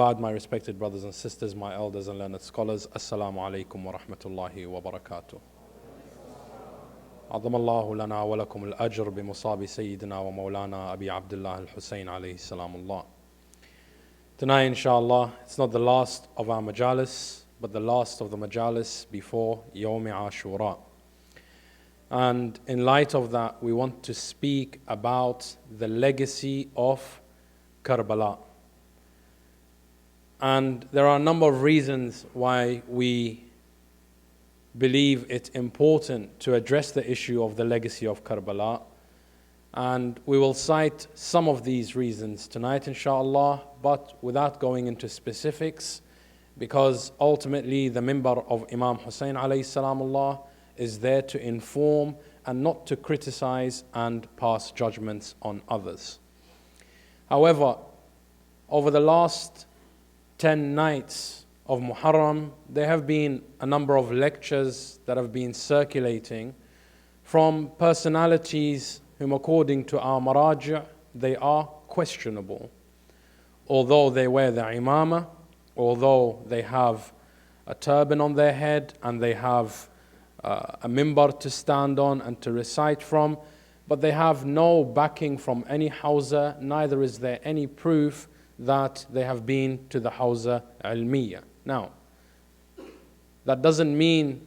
ba'd, my respected brothers and sisters, my elders and learned scholars, Assalamu alaikum wa rahmatullahi wa barakatuh. عظم الله لنا ولكم الأجر بمصاب سيدنا ومولانا أبي عبد الله الحسين عليه السلام الله. Tonight, inshallah, it's not the last of our majalis, but the last of the majalis before Yawm Ashura. And in light of that, we want to speak about the legacy of Karbala. And there are a number of reasons why we believe it's important to address the issue of the legacy of Karbala. And we will cite some of these reasons tonight, inshallah, but without going into specifics, because ultimately the minbar of Imam Hussain alayhi salamullah is there to inform and not to criticize and pass judgments on others. However, over the last 10 nights of Muharram, there have been a number of lectures that have been circulating from personalities whom, according to our maraji', they are questionable. Although they wear the imama, although they have a turban on their head and they have a minbar to stand on and to recite from, but they have no backing from any hawza, neither is there any proof that they have been to the hawza ilmiya. Now, that doesn't mean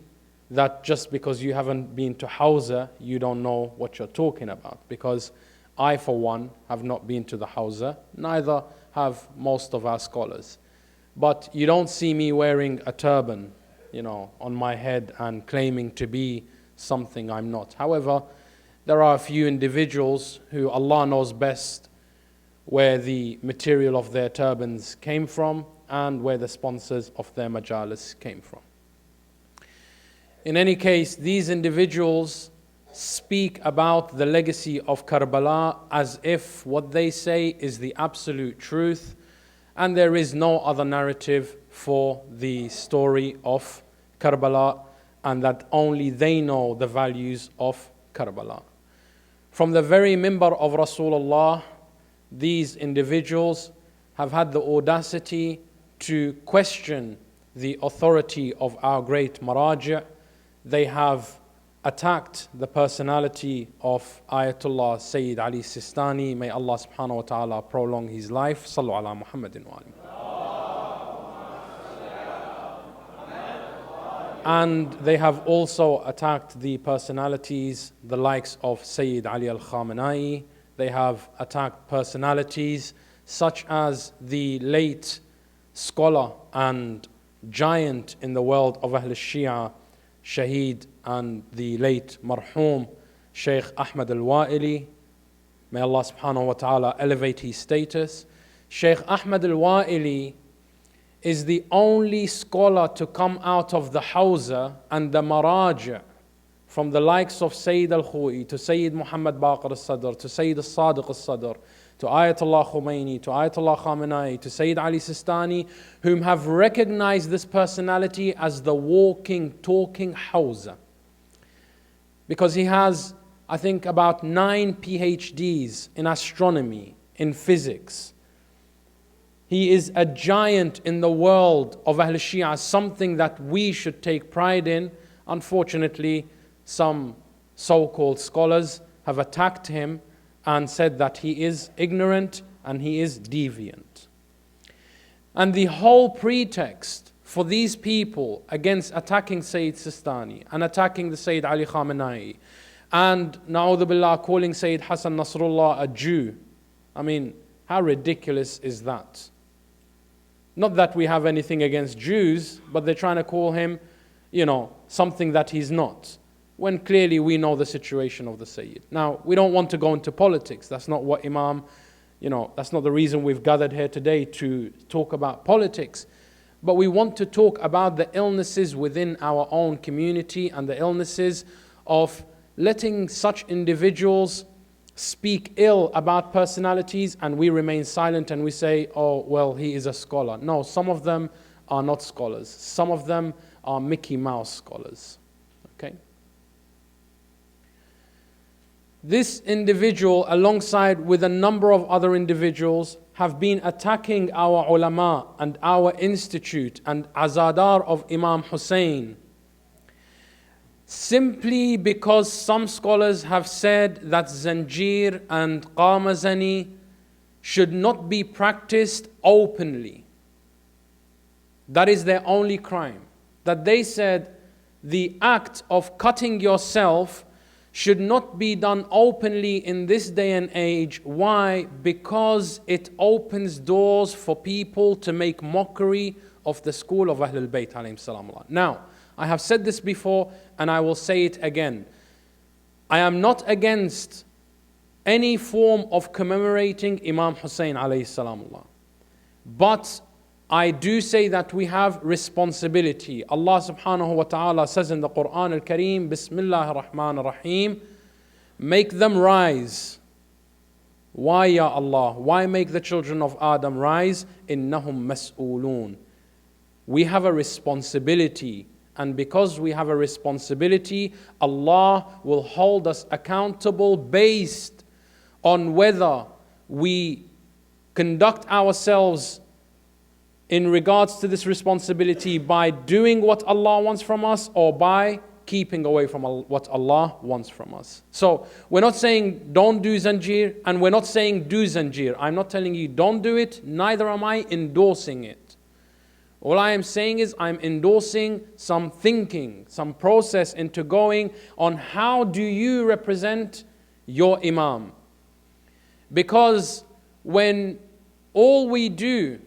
that just because you haven't been to hawza, you don't know what you're talking about, because I, for one, have not been to the hawza, neither have most of our scholars. But you don't see me wearing a turban, on my head and claiming to be something I'm not. However, there are a few individuals who Allah knows best where the material of their turbans came from and where the sponsors of their majalis came from. In any case, these individuals speak about the legacy of Karbala as if what they say is the absolute truth, and there is no other narrative for the story of Karbala, and that only they know the values of Karbala. From the very minbar of Rasulullah, these individuals have had the audacity to question the authority of our great maraji'. They have attacked the personality of Ayatollah Sayyid Ali Sistani. May Allah subhanahu wa ta'ala prolong his life. Sallu ala Muhammadin wa alim. And they have also attacked the personalities, the likes of Sayyid Ali al-Khamenei. They have attacked personalities such as the late scholar and giant in the world of Ahl al-Shia, Shaheed, and the late marhum Sheikh Ahmad al-Wa'ili. May Allah subhanahu wa ta'ala elevate his status. Sheikh Ahmad al-Wa'ili is the only scholar to come out of the hawza and the maraji', from the likes of Sayyid al-Khou'i to Sayyid Muhammad Baqir al-Sadr to Sayyid al-Sadiq al-Sadr to Ayatollah Khomeini to Ayatollah Khamenei to Sayyid Ali Sistani, whom have recognized this personality as the walking, talking hawza. Because he has, I think, about 9 PhDs in astronomy, in physics. He is a giant in the world of Ahl Shia, something that we should take pride in. Unfortunately, some so-called scholars have attacked him and said that he is ignorant and he is deviant. And the whole pretext for these people against attacking Sayyid Sistani and attacking the Sayyid Ali Khamenei and na'udhu billah calling Sayyid Hassan Nasrullah a Jew, I mean, how ridiculous is that? Not that we have anything against Jews, but they're trying to call him, something that he's not, when clearly we know the situation of the Sayyid. Now, we don't want to go into politics. That's not what Imam, that's not the reason we've gathered here today to talk about politics. But we want to talk about the illnesses within our own community and the illnesses of letting such individuals speak ill about personalities and we remain silent and we say, oh, well, he is a scholar. No, some of them are not scholars. Some of them are Mickey Mouse scholars. Okay? This individual, alongside with a number of other individuals, have been attacking our ulama and our institute and azadar of Imam Hussain simply because some scholars have said that zanjir and qamazani should not be practiced openly. That is their only crime. That they said the act of cutting yourself should not be done openly in this day and age. Why? Because it opens doors for people to make mockery of the school of Ahlul Bayt alayhim salam. Now, I have said this before and I will say it again. I am not against any form of commemorating Imam Hussain alayhi salam. But I do say that we have responsibility. Allah subhanahu wa ta'ala says in the Quran al-Kareem, Bismillah ar-Rahman ar-Rahim, make them rise. Why, Ya Allah? Why make the children of Adam rise? Innahum mas'ooloon. We have a responsibility. And because we have a responsibility, Allah will hold us accountable based on whether we conduct ourselves in regards to this responsibility by doing what Allah wants from us or by keeping away from what Allah wants from us. So we're not saying don't do zanjir and we're not saying do zanjir. I'm not telling you don't do it, neither am I endorsing it. All I am saying is I'm endorsing some thinking, some process into going on how do you represent your imam. Because when all we do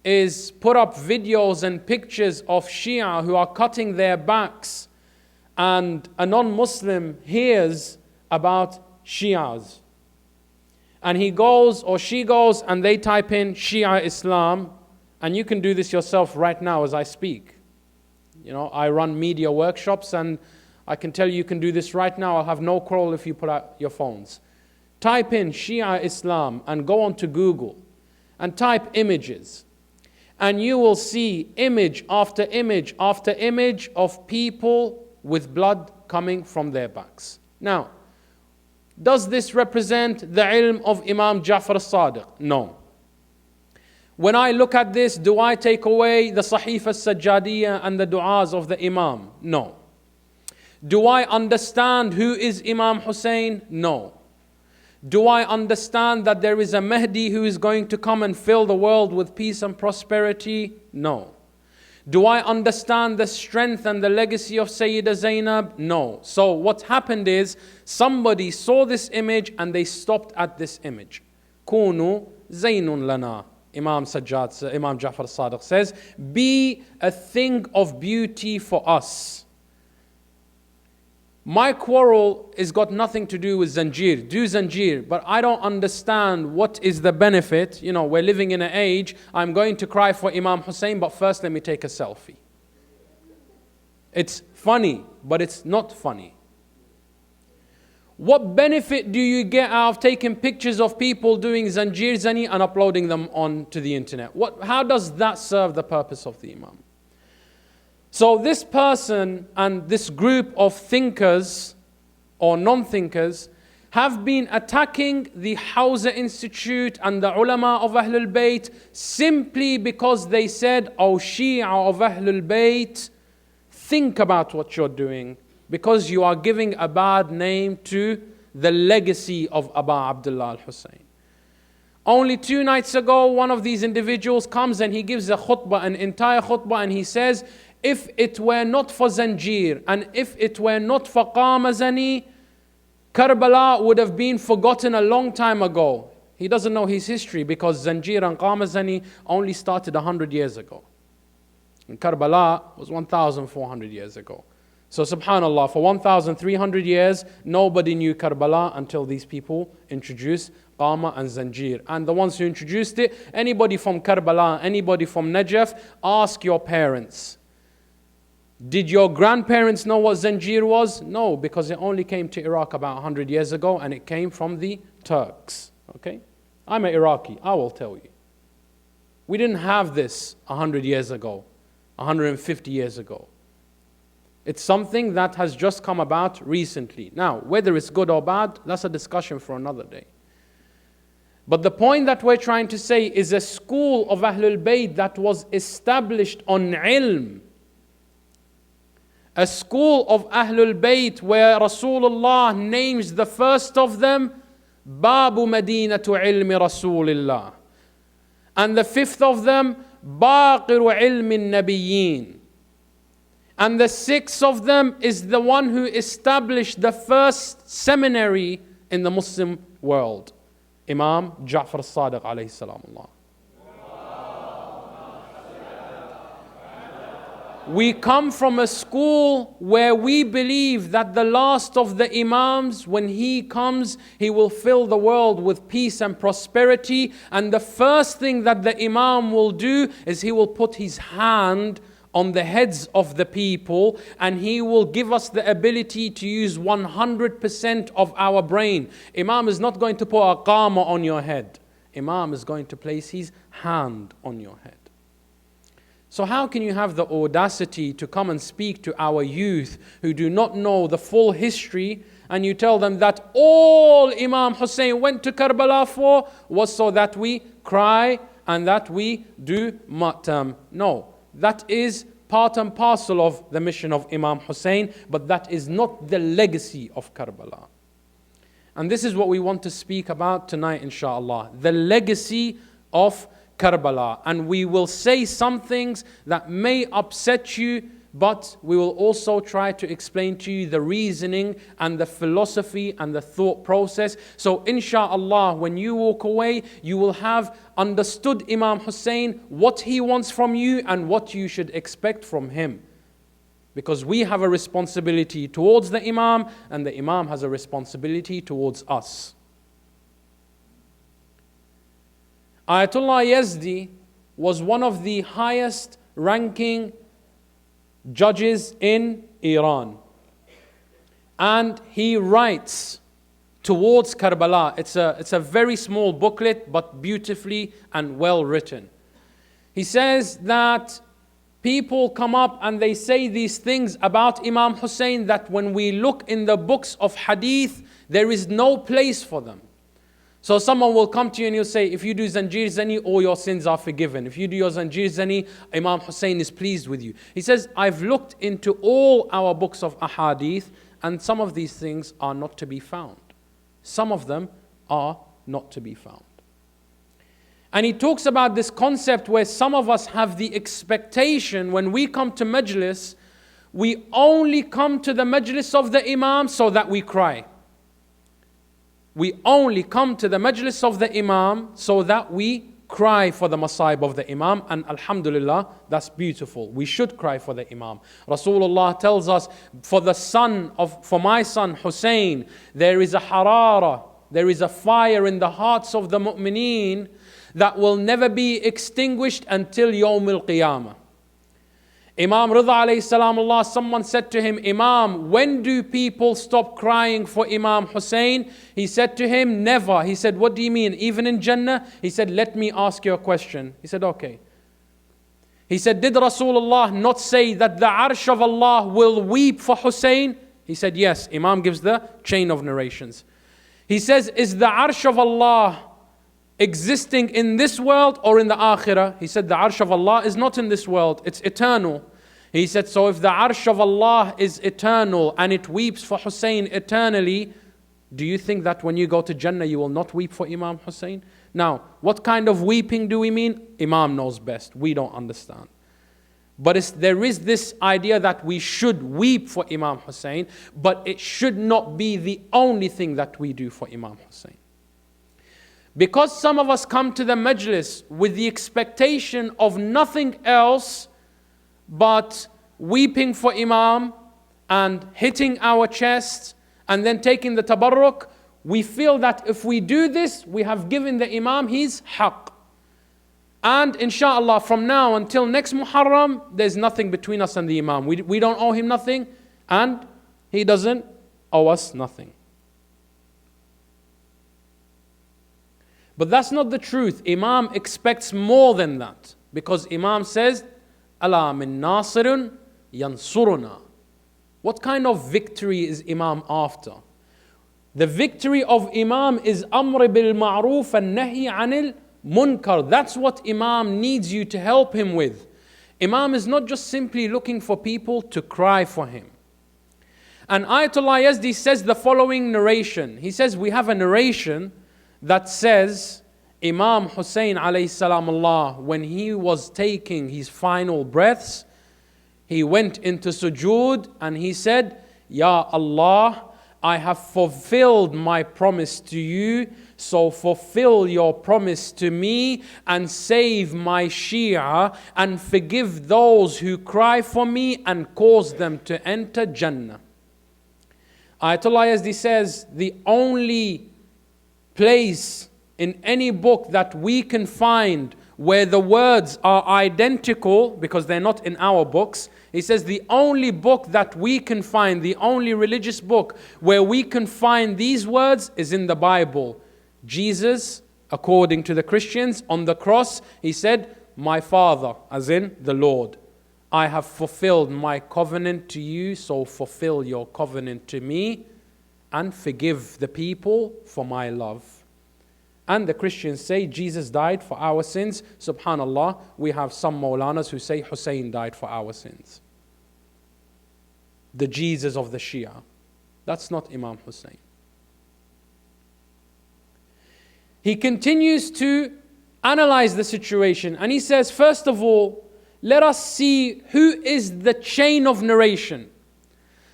is put up videos and pictures of Shia who are cutting their backs and a non-Muslim hears about Shias and he goes or she goes and they type in Shia Islam, and you can do this yourself right now as I speak. You know, I run media workshops and I can tell you can do this right now. I'll have no quarrel if you put out your phones. Type in Shia Islam and go on to Google and type images. And you will see image after image after image of people with blood coming from their backs. Now, does this represent the ilm of Imam Ja'far al-Sadiq? No. When I look at this, do I take away the Sahifa al-Sajjadiyya and the du'as of the Imam? No. Do I understand who is Imam Hussain? No. Do I understand that there is a Mahdi who is going to come and fill the world with peace and prosperity? No. Do I understand the strength and the legacy of Sayyida Zainab? No. So what happened is somebody saw this image and they stopped at this image. Kunu Zainun lana. Imam Ja'far al-Sadiq says, be a thing of beauty for us. My quarrel has got nothing to do with zanjir. Do zanjir, but I don't understand what is the benefit. You know, we're living in an age, I'm going to cry for Imam Hussain, but first let me take a selfie. It's funny, but it's not funny. What benefit do you get out of taking pictures of people doing zanjir zani and uploading them onto the internet? How does that serve the purpose of the Imam? So this person and this group of thinkers or non-thinkers have been attacking the Hawza Institute and the ulama of Ahlul Bayt simply because they said, "Oh, Shia of Ahlul Bayt, think about what you're doing, because you are giving a bad name to the legacy of Aba Abdullah al-Hussain." Only 2 nights ago, one of these individuals comes and he gives a khutbah, an entire khutbah, and he says, if it were not for zanjir and if it were not for qamazani, Karbala would have been forgotten a long time ago. He doesn't know his history because zanjir and qamazani only started 100 years ago. And Karbala was 1,400 years ago. So subhanallah, for 1,300 years, nobody knew Karbala until these people introduced Qama and Zanjir. And the ones who introduced it, anybody from Karbala, anybody from Najaf, ask your parents. Did your grandparents know what Zanjir was? No, because it only came to Iraq about 100 years ago and it came from the Turks. Okay? I'm an Iraqi, I will tell you. We didn't have this 100 years ago, 150 years ago. It's something that has just come about recently. Now, whether it's good or bad, that's a discussion for another day. But the point that we're trying to say is a school of Ahlul Bayt that was established on ilm. A school of Ahlul Bayt where Rasulullah names the first of them, Babu Madinatu Ilmi Rasulillah. And the fifth of them, Baqiru Ilmi Nabiyyin. And the sixth of them is the one who established the first seminary in the Muslim world, Imam Ja'far al-Sadiq alayhi salamullah. We come from a school where we believe that the last of the Imams, when he comes, he will fill the world with peace and prosperity. And the first thing that the Imam will do is he will put his hand on the heads of the people, and he will give us the ability to use 100% of our brain. Imam is not going to put a qama on your head. Imam is going to place his hand on your head. So how can you have the audacity to come and speak to our youth who do not know the full history, and you tell them that all Imam Hussain went to Karbala for was so that we cry and that we do matam? No, that is part and parcel of the mission of Imam Hussain, but that is not the legacy of Karbala. And this is what we want to speak about tonight, inshallah. The legacy of Karbala. And we will say some things that may upset you, but we will also try to explain to you the reasoning and the philosophy and the thought process. So inshallah, when you walk away, you will have understood Imam Hussain, what he wants from you and what you should expect from him. Because we have a responsibility towards the Imam, and the Imam has a responsibility towards us. Ayatollah Yazdi was one of the highest ranking judges in Iran. And he writes towards Karbala. It's a very small booklet, but beautifully and well written. He says that people come up and they say these things about Imam Hussain that when we look in the books of hadith, there is no place for them. So someone will come to you and he'll say, if you do Zanjir Zani, all your sins are forgiven. If you do your Zanjir Zani, Imam Hussain is pleased with you. He says, I've looked into all our books of ahadith, and some of these things are not to be found. Some of them are not to be found. And he talks about this concept where some of us have the expectation when we come to majlis, we only come to the majlis of the Imam so that we cry. We only come to the majlis of the Imam so that we cry for the masaib of the Imam, and alhamdulillah, that's beautiful. We should cry for the Imam. Rasulullah tells us, for my son Hussain, there is a harara, there is a fire in the hearts of the mu'mineen that will never be extinguished until Yawm al-Qiyamah. Imam Rida alayhi salamullah, someone said to him, Imam, when do people stop crying for Imam Hussain? He said to him, never. He said, what do you mean? Even in Jannah? He said, let me ask you a question. He said, okay. He said, did Rasulullah not say that the arsh of Allah will weep for Hussain? He said, yes. Imam gives the chain of narrations. He says, is the arsh of Allah existing in this world or in the akhirah? He said, the arsh of Allah is not in this world, it's eternal. He said, so if the arsh of Allah is eternal and it weeps for Hussain eternally, do you think that when you go to Jannah you will not weep for Imam Hussain? Now, what kind of weeping do we mean? Imam knows best, we don't understand. But there is this idea that we should weep for Imam Hussain, but it should not be the only thing that we do for Imam Hussain. Because some of us come to the majlis with the expectation of nothing else but weeping for Imam and hitting our chests and then taking the tabarruk, we feel that if we do this, we have given the Imam his haqq. And inshallah, from now until next Muharram, there's nothing between us and the Imam. We don't owe him nothing, and he doesn't owe us nothing. But that's not the truth. Imam expects more than that. Because Imam says, Ala min nasirun yansuruna. What kind of victory is Imam after? The victory of Imam is Amr bil Ma'ruf and Nahi anil Munkar. That's what Imam needs you to help him with. Imam is not just simply looking for people to cry for him. And Ayatollah Yazdi says the following narration. He says, we have a narration that says, Imam Hussain alayhi salam Allah, when he was taking his final breaths, he went into sujood and he said, Ya Allah, I have fulfilled my promise to you, so fulfill your promise to me and save my Shia and forgive those who cry for me and cause them to enter Jannah. Ayatollah Yazdi says the only place in any book that we can find where the words are identical, because they're not in our books, he says the only book that we can find, the only religious book where we can find these words is in the Bible. Jesus, according to the Christians, on the cross, he said, my Father, as in the Lord, I have fulfilled my covenant to you, so fulfill your covenant to me and forgive the people for my love. And the Christians say Jesus died for our sins. Subhanallah, we have some Maulanas who say Hussain died for our sins. The Jesus of the Shia. That's not Imam Hussain. He continues to analyze the situation and he says, first of all, let us see who is the chain of narration.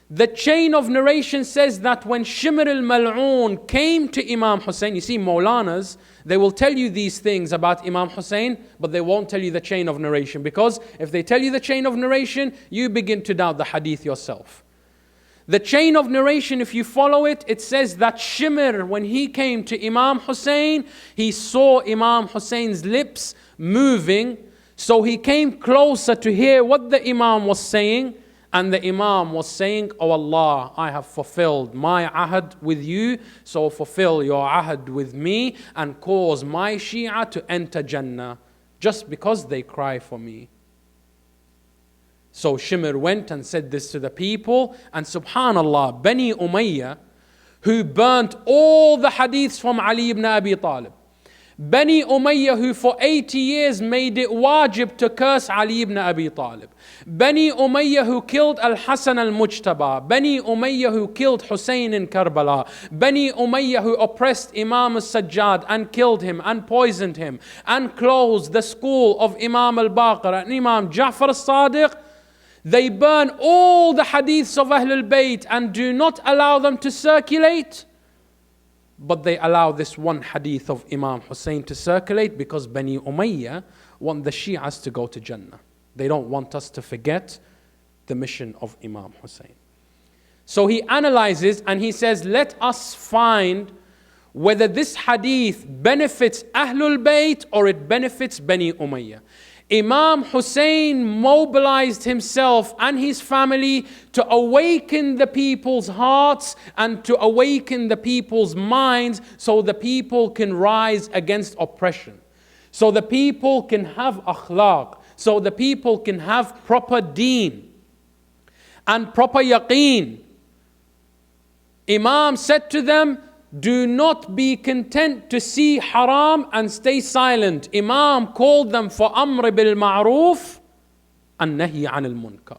The chain of narration says that when Shimr al-Mal'oon came to Imam Hussain, you see Maulanas, they will tell you these things about Imam Hussain, but they won't tell you the chain of narration, because if they tell you the chain of narration, you begin to doubt the hadith yourself. The chain of narration, if you follow it, it says that Shimr, when he came to Imam Hussain, he saw Imam Hussain's lips moving, so he came closer to hear what the Imam was saying. And the Imam was saying, Oh Allah, I have fulfilled my ahad with you, so fulfill your ahad with me and cause my Shia to enter Jannah, just because they cry for me. So Shimr went and said this to the people, and subhanallah, Bani Umayyah, who burnt all the hadiths from Ali ibn Abi Talib, Bani Umayyah, who for 80 years made it wajib to curse Ali ibn Abi Talib, Bani Umayyah, who killed Al-Hasan al-Mujtaba, Bani Umayyah, who killed Hussain in Karbala, Bani Umayyah, who oppressed Imam al-Sajjad and killed him and poisoned him and closed the school of Imam al-Baqir and Imam Ja'far al-Sadiq, they burn all the hadiths of Ahlul Bayt and do not allow them to circulate. But they allow this one hadith of Imam Hussain to circulate because Bani Umayyah want the Shi'as to go to Jannah. They don't want us to forget the mission of Imam Hussain. So he analyzes and he says, let us find whether this hadith benefits Ahlul Bayt or it benefits Bani Umayyah. Imam Hussain mobilized himself and his family to awaken the people's hearts and to awaken the people's minds so the people can rise against oppression. So the people can have akhlaq. So the people can have proper deen and proper yaqeen. Imam said to them, do not be content to see haram and stay silent. Imam called them for amr bil ma'ruf and nahi anil munkar.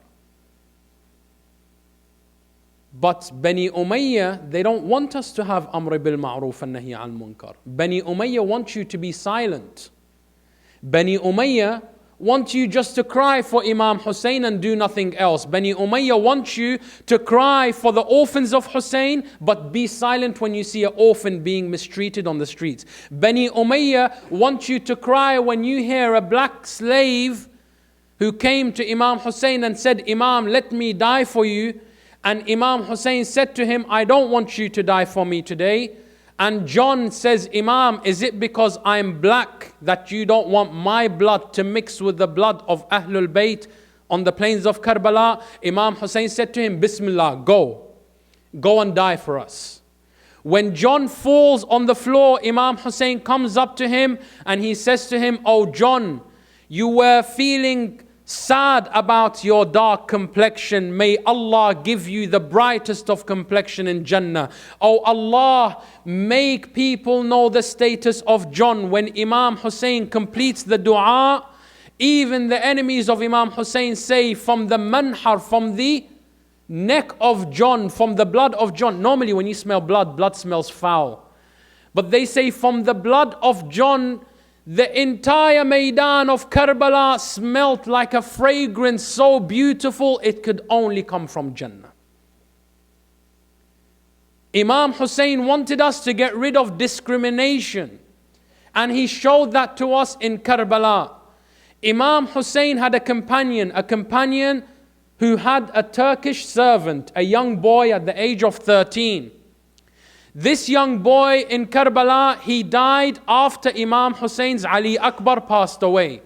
But Bani Umayyah, they don't want us to have amr bil ma'ruf and nahi anil munkar. Bani Umayyah want you to be silent. Bani Umayyah want you just to cry for Imam Hussain and do nothing else. Bani Umayyah want you to cry for the orphans of Hussain, but be silent when you see an orphan being mistreated on the streets. Bani Umayyah want you to cry when you hear a black slave who came to Imam Hussain and said, Imam, let me die for you. And Imam Hussain said to him, I don't want you to die for me today. And John says, Imam, is it because I'm black that you don't want my blood to mix with the blood of Ahlul Bayt on the plains of Karbala? Imam Hussain said to him, Bismillah, go and die for us. When John falls on the floor, Imam Hussain comes up to him and he says to him, Oh John, you were feeling sad about your dark complexion. May Allah give you the brightest of complexion in Jannah. Oh Allah, make people know the status of John. When Imam Hussain completes the dua, even the enemies of Imam Hussain say, from the manhar, from the neck of John, from the blood of John. Normally when you smell blood, blood smells foul. But they say from the blood of John, the entire Maidan of Karbala smelt like a fragrance so beautiful it could only come from Jannah. Imam Hussain wanted us to get rid of discrimination, and he showed that to us in Karbala. Imam Hussain had a companion who had a Turkish servant, a young boy at the age of 13. This young boy in Karbala, he died after Imam Hussein's Ali Akbar passed away.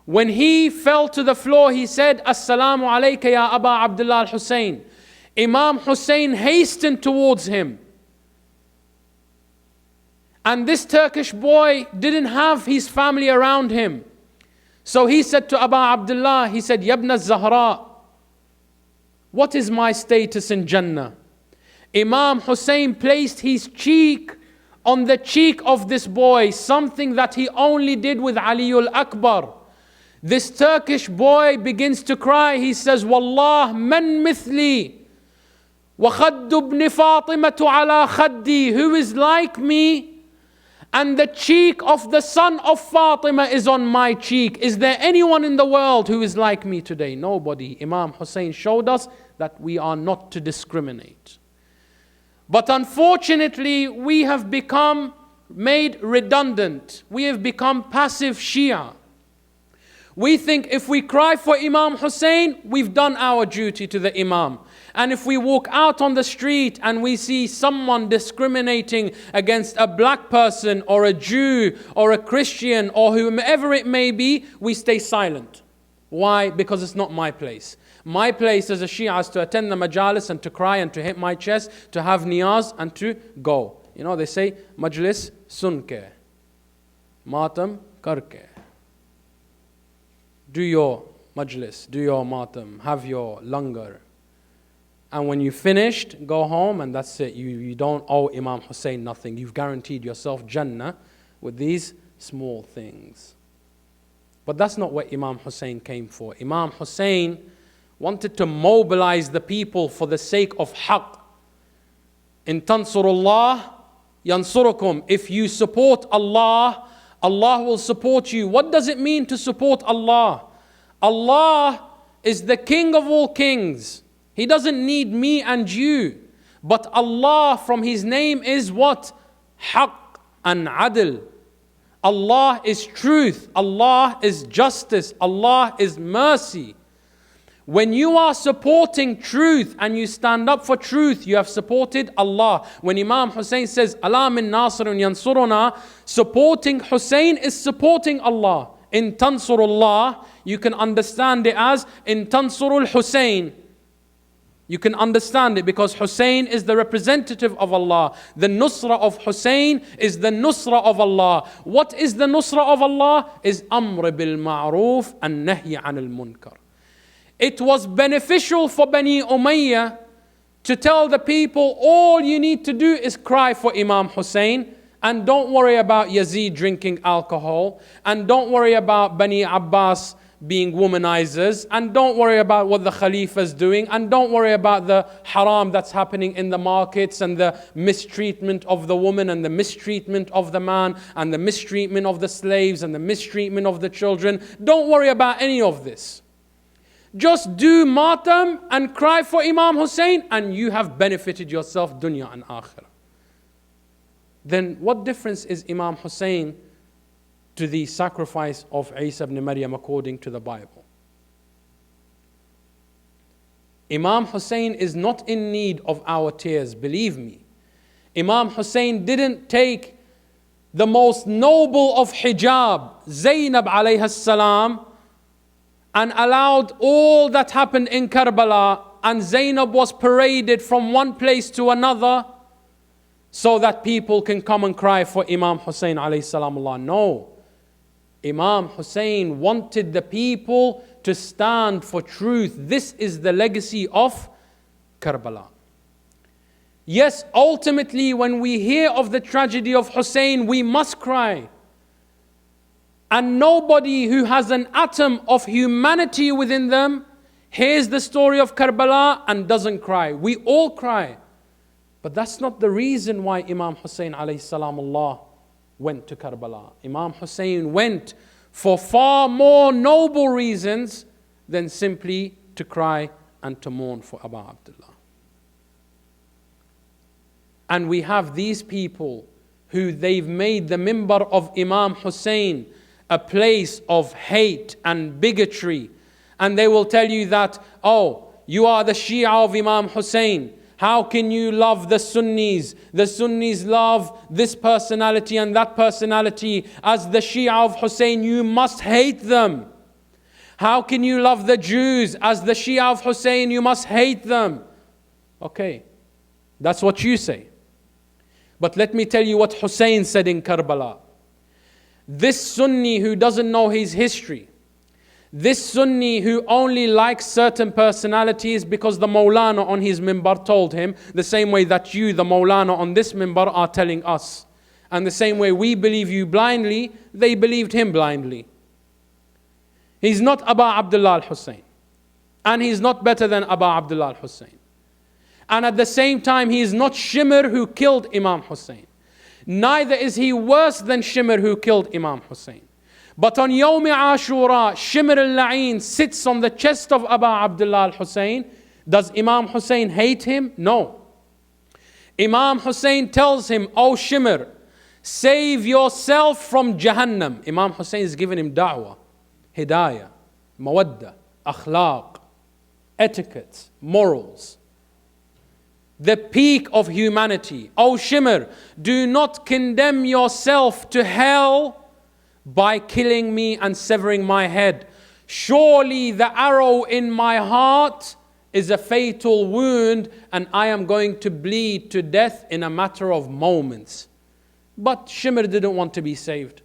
When he fell to the floor, he said, Assalamu alayka ya Aba Abdullah al-Hussein. Imam Hussain hastened towards him. And this Turkish boy didn't have his family around him. So he said to Aba Abdullah, he said, Yabna Zahra, what is my status in Jannah? Imam Hussain placed his cheek on the cheek of this boy, something that he only did with Aliul Akbar. This Turkish boy begins to cry. He says, Wallah, man mithli, wa khaddu ibn Fatimatu ala khaddi, who is like me, and the cheek of the son of Fatima is on my cheek. Is there anyone in the world who is like me today? Nobody. Imam Hussain showed us that we are not to discriminate. But unfortunately, we have become made redundant. We have become passive Shia. We think if we cry for Imam Hussain, we've done our duty to the Imam. And if we walk out on the street and we see someone discriminating against a black person or a Jew or a Christian or whomever it may be, we stay silent. Why? Because it's not my place. My place as a Shia is to attend the majalis and to cry and to hit my chest, to have niyaz and to go. You know, they say, majlis sunke, matam karke. Do your majlis, do your matam, have your langar. And when you finished, go home and that's it. You don't owe Imam Hussain nothing. You've guaranteed yourself Jannah with these small things. But that's not what Imam Hussain came for. Imam Hussain wanted to mobilize the people for the sake of haqq. In tansurullah, yansurukum. If you support Allah, Allah will support you. What does it mean to support Allah? Allah is the king of all kings. He doesn't need me and you. But Allah from His name is what? Haqq and adl. Allah is truth. Allah is justice. Allah is mercy. When you are supporting truth and you stand up for truth, you have supported Allah. When Imam Hussain says, Allah min nasirun yansuruna, supporting Hussain is supporting Allah. In tansurullah, you can understand it as in tansurul Hussain. You can understand it because Hussain is the representative of Allah. The nusra of Hussain is the nusra of Allah. What is the nusra of Allah? Is amr bil ma'roof and nahy anil munkar. It was beneficial for Bani Umayyah to tell the people, all you need to do is cry for Imam Hussain, and don't worry about Yazid drinking alcohol, and don't worry about Bani Abbas being womanizers, and don't worry about what the Khalifa is doing, and don't worry about the haram that's happening in the markets, and the mistreatment of the woman, and the mistreatment of the man, and the mistreatment of the slaves, and the mistreatment of the children. Don't worry about any of this. Just do matam and cry for Imam Hussain, and you have benefited yourself dunya and akhirah. Then what difference is Imam Hussain to the sacrifice of Isa ibn Maryam according to the Bible? Imam Hussain is not in need of our tears, believe me. Imam Hussain didn't take the most noble of hijab, Zainab alayha salam, and allowed all that happened in Karbala, and Zainab was paraded from one place to another so that people can come and cry for Imam Hussain alayhi salamullah. No. Imam Hussain wanted the people to stand for truth. This is the legacy of Karbala. Yes, ultimately, when we hear of the tragedy of Hussain, we must cry. And nobody who has an atom of humanity within them hears the story of Karbala and doesn't cry. We all cry. But that's not the reason why Imam Hussain alayhi salamullah went to Karbala. Imam Hussain went for far more noble reasons than simply to cry and to mourn for Abu Abdullah. And we have these people who they've made the mimbar of Imam Hussain a place of hate and bigotry. And they will tell you that, oh, you are the Shia of Imam Hussain. How can you love the Sunnis? The Sunnis love this personality and that personality. As the Shia of Hussain, you must hate them. How can you love the Jews? As the Shia of Hussain, you must hate them. Okay, that's what you say. But let me tell you what Hussain said in Karbala. This Sunni who doesn't know his history, this Sunni who only likes certain personalities because the Maulana on his mimbar told him, the same way that you, the Maulana on this mimbar, are telling us. And the same way we believe you blindly, they believed him blindly. He's not Abu Abdullah al-Hussain. And he's not better than Abu Abdullah al-Hussain. And at the same time, he is not Shimr who killed Imam Hussain. Neither is he worse than Shimr who killed Imam Hussain. But on Yawm Ashura, Shimr al-La'in sits on the chest of Abu Abdullah al-Hussain. Does Imam Hussain hate him? No. Imam Hussain tells him, "O Shimr, save yourself from Jahannam." Imam Hussain is giving him da'wah, hidayah, mawadda, akhlaq, etiquette, morals. The peak of humanity. "O Shimr, do not condemn yourself to hell by killing me and severing my head. Surely the arrow in my heart is a fatal wound and I am going to bleed to death in a matter of moments." But Shimr didn't want to be saved.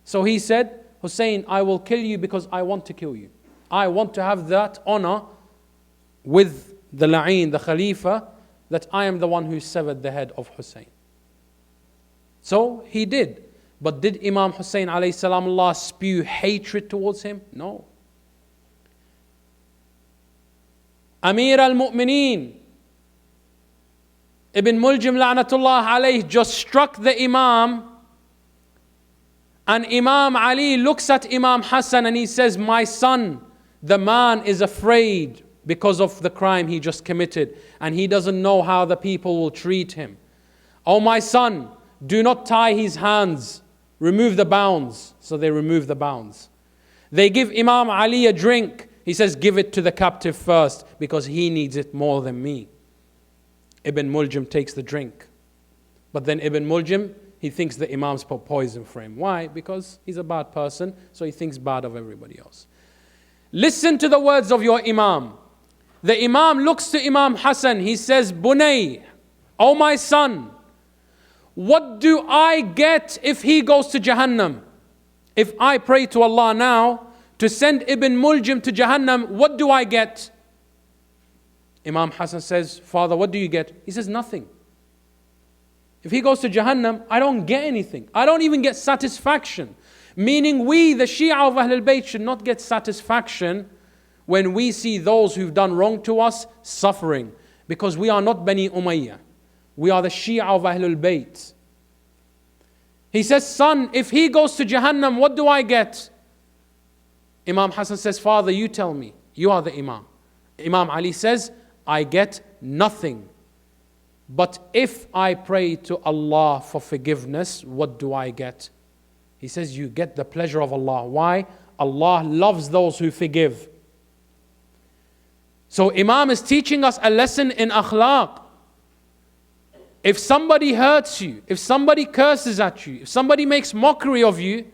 So he said, "Hussain, I will kill you because I want to kill you. I want to have that honor with the La'in, the Khalifa, that I am the one who severed the head of Hussain." So he did. But did Imam Hussain alayhi salamullah spew hatred towards him? No. Amir al-Mu'mineen Ibn Muljim la'natullah alayh just struck the Imam, and Imam Ali looks at Imam Hassan and he says, "My son, the man is afraid because of the crime he just committed, and he doesn't know how the people will treat him. Oh my son, do not tie his hands. Remove the bounds." So they remove the bounds. They give Imam Ali a drink. He says, "Give it to the captive first because he needs it more than me." Ibn Muljim takes the drink. But then Ibn Muljim, he thinks the Imam's put poison for him. Why? Because he's a bad person, so he thinks bad of everybody else. Listen to the words of your Imam. The Imam looks to Imam Hassan. He says, "Bunay, oh my son, what do I get if he goes to Jahannam? If I pray to Allah now to send Ibn Muljim to Jahannam, what do I get?" Imam Hassan says, "Father, what do you get?" He says, "Nothing. If he goes to Jahannam, I don't get anything. I don't even get satisfaction." Meaning we, the Shia of Ahlul Bayt, should not get satisfaction when we see those who've done wrong to us suffering. Because we are not Bani Umayyah. We are the Shia of Ahlul Bayt. He says, "Son, if he goes to Jahannam, what do I get?" Imam Hassan says, "Father, you tell me. You are the Imam." Imam Ali says, "I get nothing. But if I pray to Allah for forgiveness, what do I get?" He says, "You get the pleasure of Allah." Why? Allah loves those who forgive. So Imam is teaching us a lesson in akhlaq. If somebody hurts you, if somebody curses at you, if somebody makes mockery of you,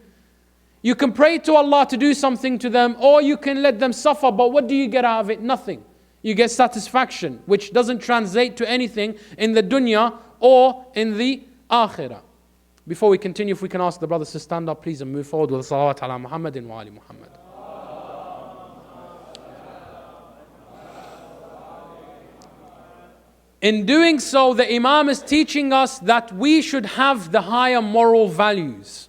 you can pray to Allah to do something to them, or you can let them suffer. But what do you get out of it? Nothing. You get satisfaction, which doesn't translate to anything in the dunya or in the akhirah. Before we continue, if we can ask the brothers to stand up, please, and move forward with salawat ala Muhammadin wa ali Muhammad. In doing so, the Imam is teaching us that we should have the higher moral values.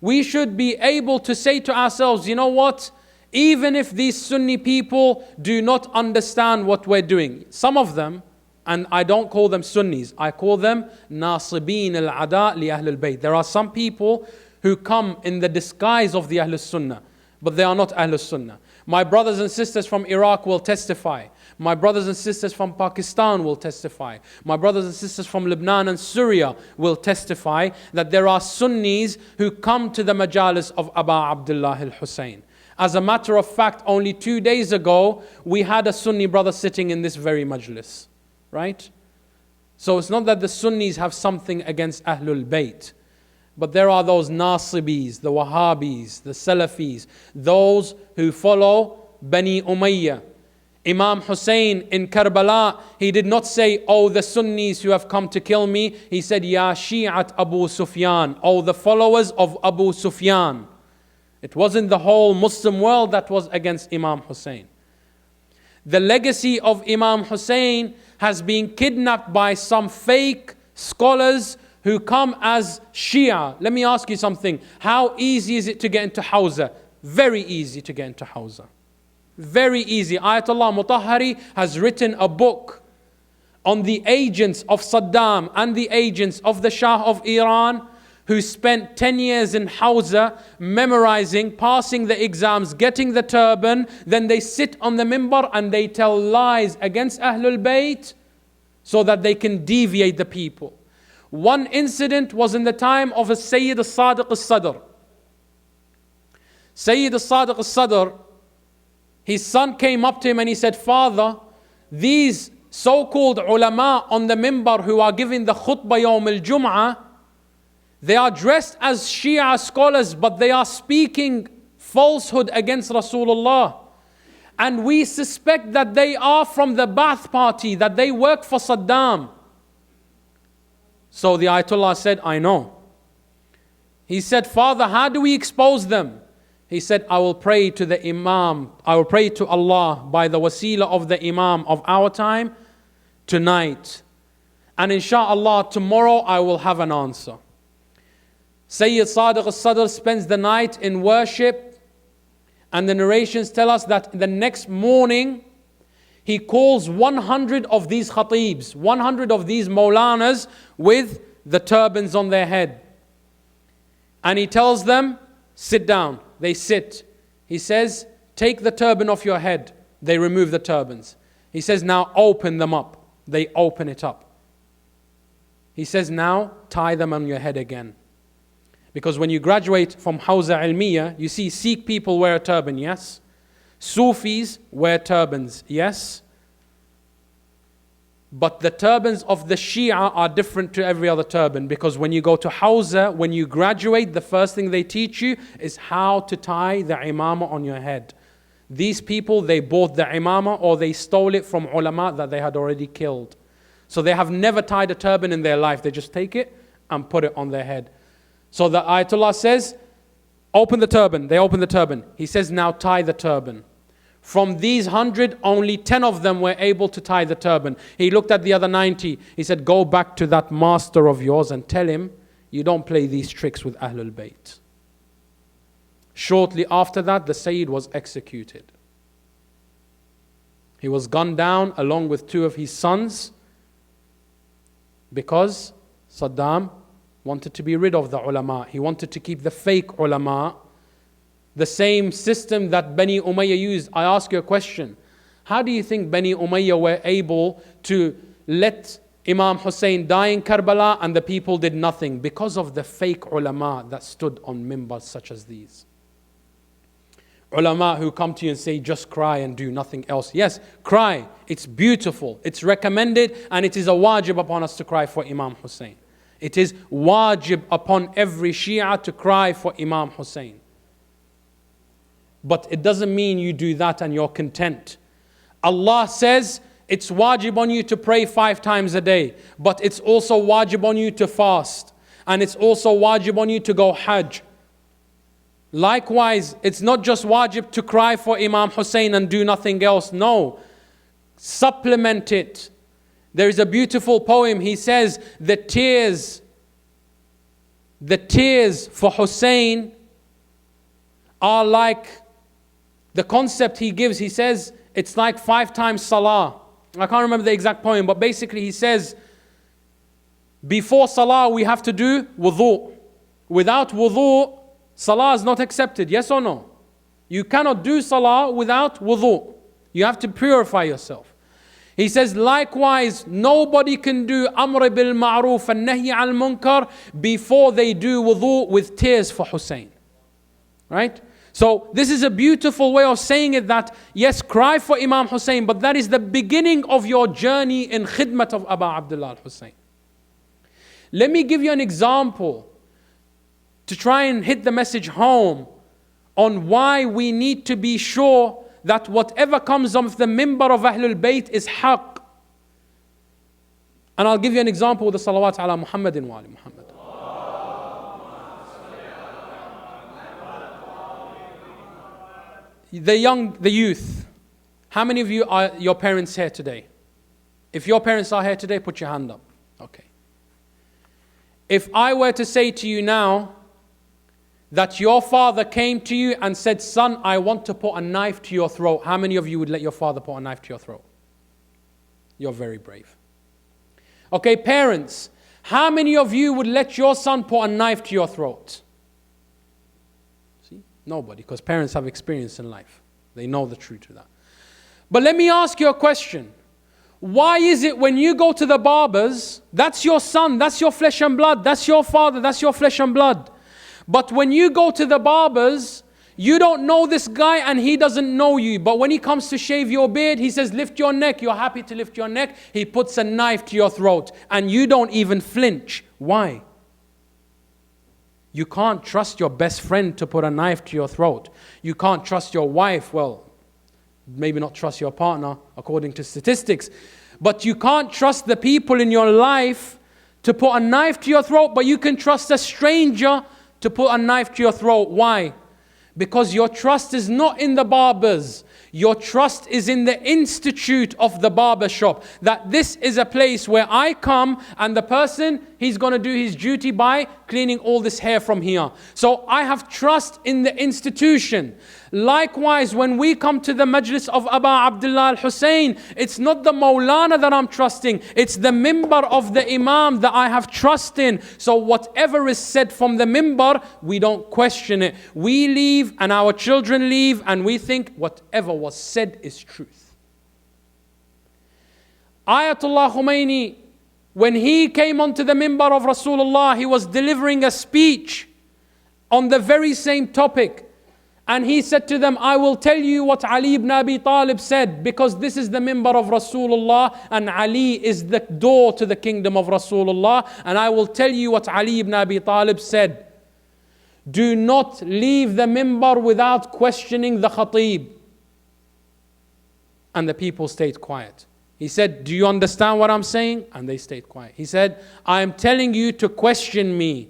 We should be able to say to ourselves, you know what? Even if these Sunni people do not understand what we're doing, some of them, and I don't call them Sunnis, I call them Nasibin al-Ada li Ahl al-Bayt. There are some people who come in the disguise of the Ahl al-Sunnah, but they are not Ahl al-Sunnah. My brothers and sisters from Iraq will testify. My brothers and sisters from Pakistan will testify. My brothers and sisters from Lebanon and Syria will testify that there are Sunnis who come to the majalis of Aba Abdullah al-Husayn. As a matter of fact, only 2 days ago, we had a Sunni brother sitting in this very majlis. Right? So it's not that the Sunnis have something against Ahlul Bayt, but there are those Nasibis, the Wahhabis, the Salafis, those who follow Bani Umayyah. Imam Hussain in Karbala, he did not say, oh, the Sunnis who have come to kill me. He said, Ya Shi'at Abu Sufyan, oh, the followers of Abu Sufyan. It wasn't the whole Muslim world that was against Imam Hussain. The legacy of Imam Hussain has been kidnapped by some fake scholars who come as Shia. Let me ask you something. How easy is it to get into Hawza? Very easy to get into Hawza. Very easy. Ayatollah Mutahhari has written a book on the agents of Saddam and the agents of the Shah of Iran who spent 10 years in Hawza memorizing, passing the exams, getting the turban. Then they sit on the minbar and they tell lies against Ahlul Bayt so that they can deviate the people. One incident was in the time of Sayyid al-Sadiq al-Sadr. Sayyid al-Sadiq al-Sadr, his son came up to him and he said, Father, these so-called ulama on the minbar who are giving the khutbah yawm al-Jum'ah, they are dressed as Shia scholars, but they are speaking falsehood against Rasulullah. And we suspect that they are from the Ba'ath party, that they work for Saddam. So the Ayatollah said, I know. He said, Father, how do we expose them? He said, I will pray to the Imam, I will pray to Allah by the wasila of the Imam of our time tonight. And inshallah, tomorrow I will have an answer. Sayyid Sadiq al-Sadr spends the night in worship, and the narrations tell us that the next morning he calls 100 of these khatibs, 100 of these maulanas with the turbans on their head. And he tells them, sit down. They sit. He says, take the turban off your head. They remove the turbans. He says, now open them up. They open it up. He says, now tie them on your head again. Because when you graduate from Hawza Ilmiya, you see Sikh people wear a turban, yes? Sufis wear turbans, yes? But the turbans of the Shia are different to every other turban, because when you go to Hawza, when you graduate, the first thing they teach you is how to tie the imamah on your head. These people, they bought the imamah or they stole it from ulama that they had already killed. So they have never tied a turban in their life. They just take it and put it on their head. So the Ayatollah says, open the turban. They open the turban. He says, now tie the turban. From these 100, only 10 of them were able to tie the turban. He looked at the other 90. He said, go back to that master of yours and tell him, you don't play these tricks with Ahlul Bayt. Shortly after that, the Sayyid was executed. He was gunned down along with 2 of his sons because Saddam wanted to be rid of the ulama. He wanted to keep the fake ulama. The same system that Bani Umayyah used. I ask you a question. How do you think Bani Umayyah were able to let Imam Hussain die in Karbala and the people did nothing? Because of the fake ulama that stood on minbars such as these. Ulama who come to you and say, just cry and do nothing else. Yes, cry. It's beautiful. It's recommended, and it is a wajib upon us to cry for Imam Hussain. It is wajib upon every Shia to cry for Imam Hussain. But it doesn't mean you do that and you're content. Allah says it's wajib on you to pray 5 times a day, but it's also wajib on you to fast. and it's also wajib on you to go Hajj. Likewise, it's not just wajib to cry for Imam Hussain and do nothing else. No, supplement it. There is a beautiful poem. He says, the tears for Hussain are like, the concept he gives, he says, it's like 5 times salah. I can't remember the exact poem, but basically he says, before salah we have to do wudu. Without wudu, salah is not accepted. Yes or no? You cannot do salah without wudu. You have to purify yourself. He says, likewise, nobody can do amr bil ma'roof and nahy al munkar before they do wudu with tears for Hussain. Right? So this is a beautiful way of saying it, that yes, cry for Imam Hussain, but that is the beginning of your journey in khidmat of Aba Abdullah al-Hussain. Let me give you an example to try and hit the message home on why we need to be sure that whatever comes off the mimbar of Ahlul Bayt is haqq. And I'll give you an example with the salawat ala Muhammadin wa ali Muhammad. The youth. How many of you are your parents here today? If your parents are here today, put your hand up. Okay. If I were to say to you now that your father came to you and said, son, I want to put a knife to your throat, how many of you would let your father put a knife to your throat? You're very brave. Okay, parents, how many of you would let your son put a knife to your throat? See, nobody, because parents have experience in life. They know the truth to that. But let me ask you a question. Why is it when you go to the barbers, that's your son, that's your flesh and blood, that's your father, that's your flesh and blood. But when you go to the barbers, you don't know this guy and he doesn't know you. But when he comes to shave your beard, he says, lift your neck. You're happy to lift your neck. He puts a knife to your throat and you don't even flinch. Why? You can't trust your best friend to put a knife to your throat. You can't trust your wife. Well, maybe not trust your partner according to statistics. But you can't trust the people in your life to put a knife to your throat. But you can trust a stranger to put a knife to your throat. Why? Because your trust is not in the barbers. Your trust is in the institute of the barber shop. That this is a place where I come and the person, he's going to do his duty by cleaning all this hair from here. So I have trust in the institution. Likewise, when we come to the majlis of Aba Abdullah al-Hussain, it's not the Maulana that I'm trusting. It's the mimbar of the Imam that I have trust in. So whatever is said from the mimbar, we don't question it. We leave and our children leave and we think whatever was said is truth. Ayatollah Khomeini, when he came onto the mimbar of Rasulullah, he was delivering a speech on the very same topic. And he said to them, I will tell you what Ali ibn Abi Talib said, because this is the mimbar of Rasulullah and Ali is the door to the kingdom of Rasulullah. And I will tell you what Ali ibn Abi Talib said. Do not leave the mimbar without questioning the khatib. And the people stayed quiet. He said, do you understand what I'm saying? And they stayed quiet. He said, I am telling you to question me.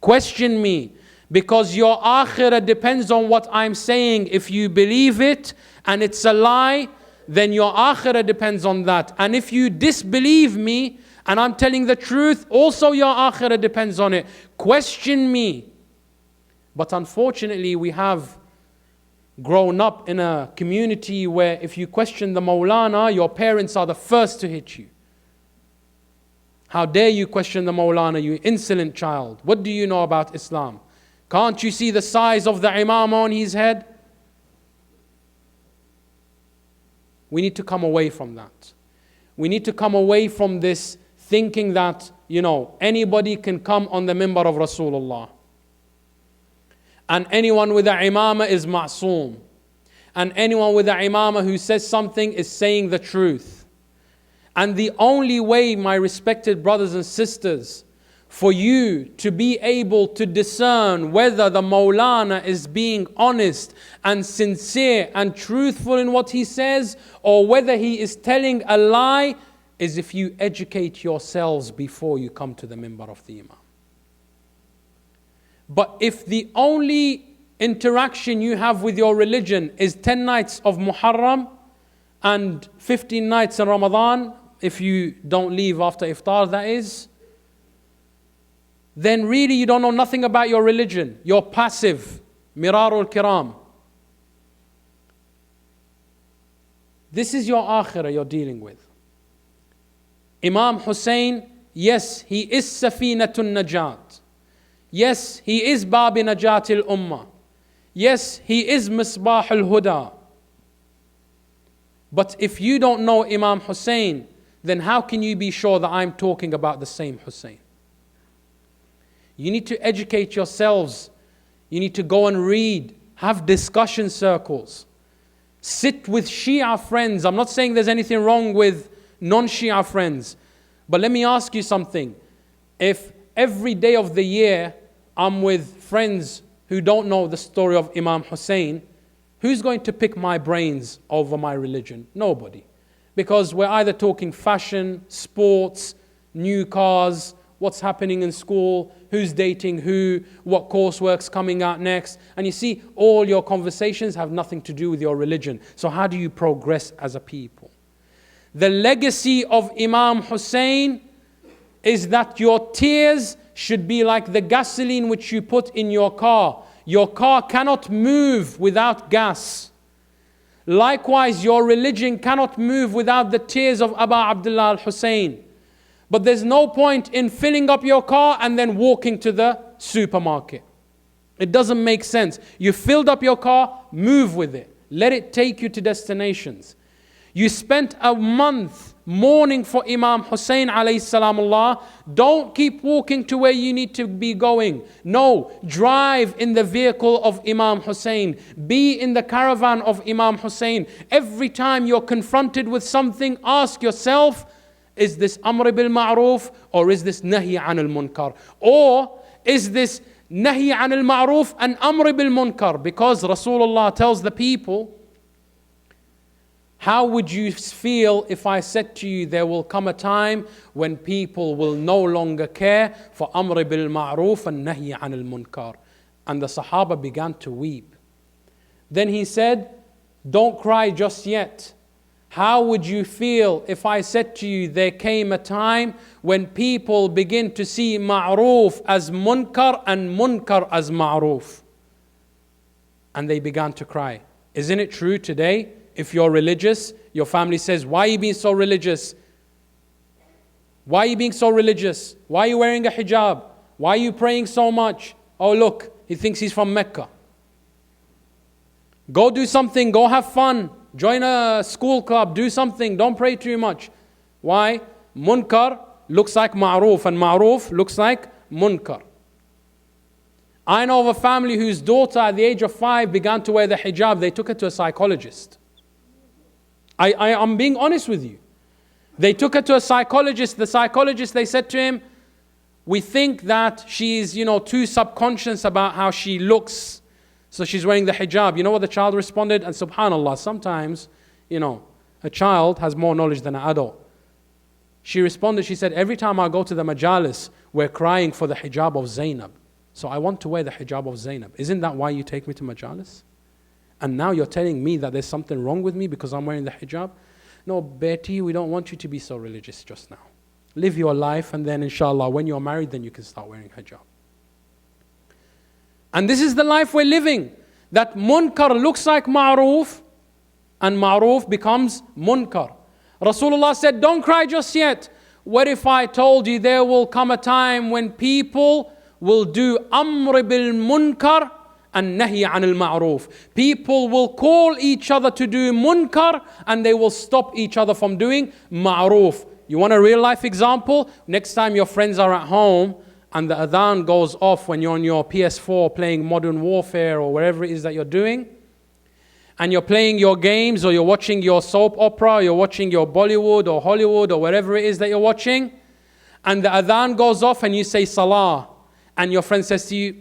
Question me. Because your akhirah depends on what I'm saying. If you believe it and it's a lie, then your akhirah depends on that. And if you disbelieve me and I'm telling the truth, also your akhirah depends on it. Question me. But unfortunately, we have grown up in a community where if you question the Maulana, your parents are the first to hit you. How dare you question the Maulana, you insolent child? What do you know about Islam? Can't you see the size of the imam on his head? We need to come away from that. We need to come away from this thinking that, anybody can come on the mimbar of Rasulullah. And anyone with an imamah is ma'soom. And anyone with an imamah who says something is saying the truth. And the only way, my respected brothers and sisters, for you to be able to discern whether the Maulana is being honest and sincere and truthful in what he says, or whether he is telling a lie, is if you educate yourselves before you come to the mimbar of the Imam. But if the only interaction you have with your religion is 10 nights of Muharram and 15 nights in Ramadan, if you don't leave after iftar, that is, then really you don't know nothing about your religion. You're passive. Mirarul kiram. This is your akhirah you're dealing with. Imam Hussain, yes, he is Safinatun Najat. Yes, he is Babi Najatil Ummah. Yes, he is Misbah al-Huda. But if you don't know Imam Hussain, then how can you be sure that I'm talking about the same Hussain? You need to educate yourselves. You need to go and read, have discussion circles. Sit with Shia friends. I'm not saying there's anything wrong with non-Shia friends. But let me ask you something. If every day of the year I'm with friends who don't know the story of Imam Hussain, who's going to pick my brains over my religion? Nobody. Because we're either talking fashion, sports, new cars, what's happening in school, who's dating who, what coursework's coming out next. And you see, all your conversations have nothing to do with your religion. So how do you progress as a people? The legacy of Imam Hussain is that your tears should be like the gasoline which you put in your car. Your car cannot move without gas. Likewise, your religion cannot move without the tears of Aba Abdullah al-Hussain. But there's no point in filling up your car and then walking to the supermarket. It doesn't make sense. You filled up your car, move with it. Let it take you to destinations. You spent a month mourning for Imam Hussain alayhi salamullah. Don't keep walking to where you need to be going. No, drive in the vehicle of Imam Hussain. Be in the caravan of Imam Hussain. Every time you're confronted with something, ask yourself, is this amr bil ma'roof or is this nahi anil munkar? Or is this nahi anil ma'roof and amr bil munkar? Because Rasulullah tells the people, how would you feel if I said to you, there will come a time when people will no longer care for amr bil ma'roof and nahi anil munkar? And the Sahaba began to weep. Then he said, don't cry just yet. How would you feel if I said to you, there came a time when people begin to see ma'roof as munkar and munkar as ma'roof? And they began to cry. Isn't it true today? If you're religious, your family says, why are you being so religious? Why are you being so religious? Why are you wearing a hijab? Why are you praying so much? Oh look, he thinks he's from Mecca. Go do something, go have fun. Join a school club, do something, don't pray too much. Why? Munkar looks like ma'roof and ma'roof looks like munkar. I know of a family whose daughter at the age of 5 began to wear the hijab. They took her to a psychologist. I'm being honest with you. They took her to a psychologist. The psychologist, they said to him, we think that she's, too subconscious about how she looks. So she's wearing the hijab. You know what the child responded? And subhanAllah, sometimes, a child has more knowledge than an adult. She responded, she said, every time I go to the majalis, we're crying for the hijab of Zainab. So I want to wear the hijab of Zainab. Isn't that why you take me to majalis? And now you're telling me that there's something wrong with me because I'm wearing the hijab? No, Betty, we don't want you to be so religious just now. Live your life and then inshallah, when you're married, then you can start wearing hijab. And this is the life we're living. That munkar looks like ma'roof and ma'roof becomes munkar. Rasulullah said, don't cry just yet. What if I told you there will come a time when people will do amr bil munkar and nahi anil ma'roof? People will call each other to do munkar and they will stop each other from doing ma'roof. You want a real life example? Next time your friends are at home and the adhan goes off when you're on your PS4 playing Modern Warfare or wherever it is that you're doing, and you're playing your games or you're watching your soap opera, or you're watching your Bollywood or Hollywood or whatever it is that you're watching, and the adhan goes off and you say salah, and your friend says to you,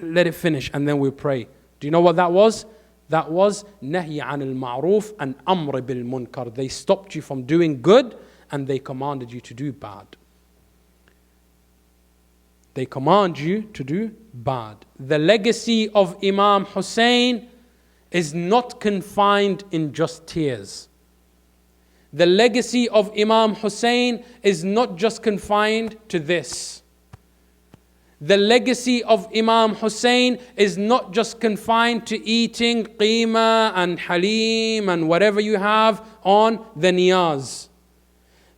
let it finish and then we'll pray. Do you know what that was? That was nahi anil ma'roof and amr bil munkar. They stopped you from doing good and they commanded you to do bad. they command you to do bad. The legacy of Imam Hussain is not confined in just tears. The legacy of Imam Hussain is not just confined to this. The legacy of Imam Hussain is not just confined to eating qima and halim and whatever you have on the niyaz.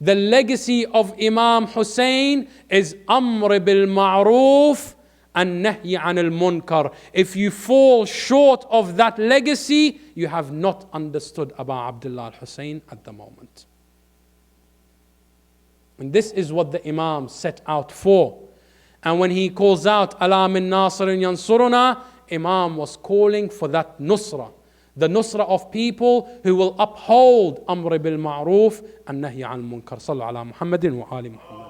The legacy of Imam Hussain is amr bil ma'roof and nahy anil munkar. If you fall short of that legacy, you have not understood Abu Abdullah al-Hussain at the moment. And this is what the Imam set out for. And when he calls out, Ala min nasirin yansuruna, Imam was calling for that nusra. The nusra of people who will uphold amr bil ma'roof and nahy anil munkar. Sallu ala Muhammadin wa ali Muhammad.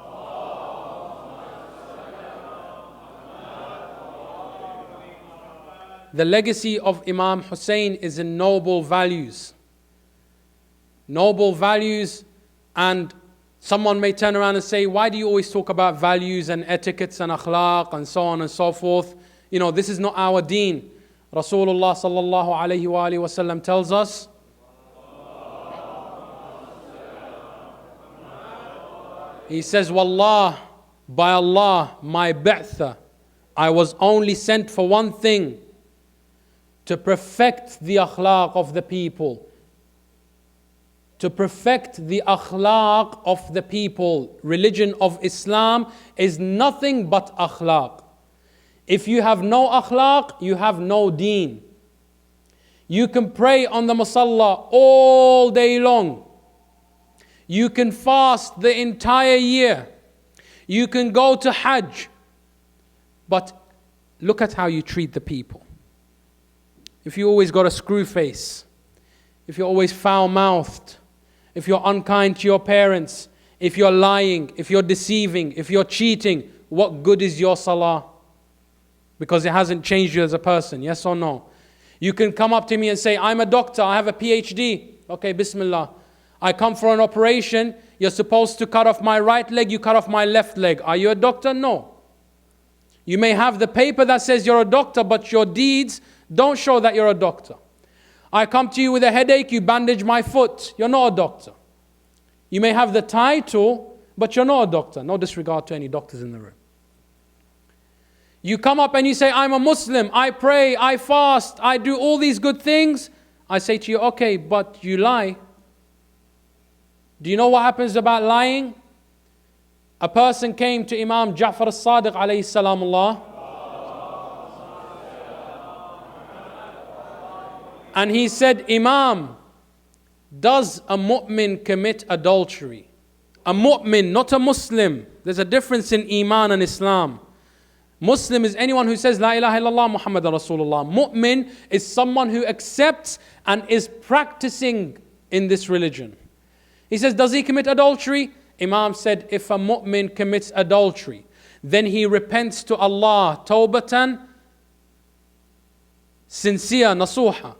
The legacy of Imam Hussain is in noble values. Noble values, and someone may turn around and say, why do you always talk about values and etiquettes and akhlaq and so on and so forth? You know, this is not our deen. Rasulullah sallallahu alayhi wa alihi wasallam tells us, he says, Wallah, by Allah, my ba'tha, I was only sent for one thing, to perfect the akhlaq of the people. To perfect the akhlaq of the people. Religion of Islam is nothing but akhlaq. If you have no akhlaq, you have no deen. You can pray on the musalla all day long. You can fast the entire year. You can go to Hajj. But look at how you treat the people. If you always got a screw face, if you're always foul-mouthed, if you're unkind to your parents, if you're lying, if you're deceiving, if you're cheating, what good is your salah? Because it hasn't changed you as a person, yes or no? You can come up to me and say, I'm a doctor, I have a PhD. Okay, bismillah. I come for an operation, you're supposed to cut off my right leg, you cut off my left leg. Are you a doctor? No. You may have the paper that says you're a doctor, but your deeds don't show that you're a doctor. I come to you with a headache, you bandage my foot. You're not a doctor. You may have the title, but you're not a doctor. No disregard to any doctors in the room. You come up and you say, I'm a Muslim, I pray, I fast, I do all these good things. I say to you, okay, but you lie. Do you know what happens about lying? A person came to Imam Ja'far as-Sadiq alayhi salamullah, and he said, Imam, does a mu'min commit adultery? A mu'min, not a Muslim. There's a difference in Iman and Islam. Muslim is anyone who says, La ilaha illallah Muhammadan Rasulullah. Mu'min is someone who accepts and is practicing in this religion. He says, does he commit adultery? Imam said, if a mu'min commits adultery, then he repents to Allah, tawbatan, sincere, nasuha.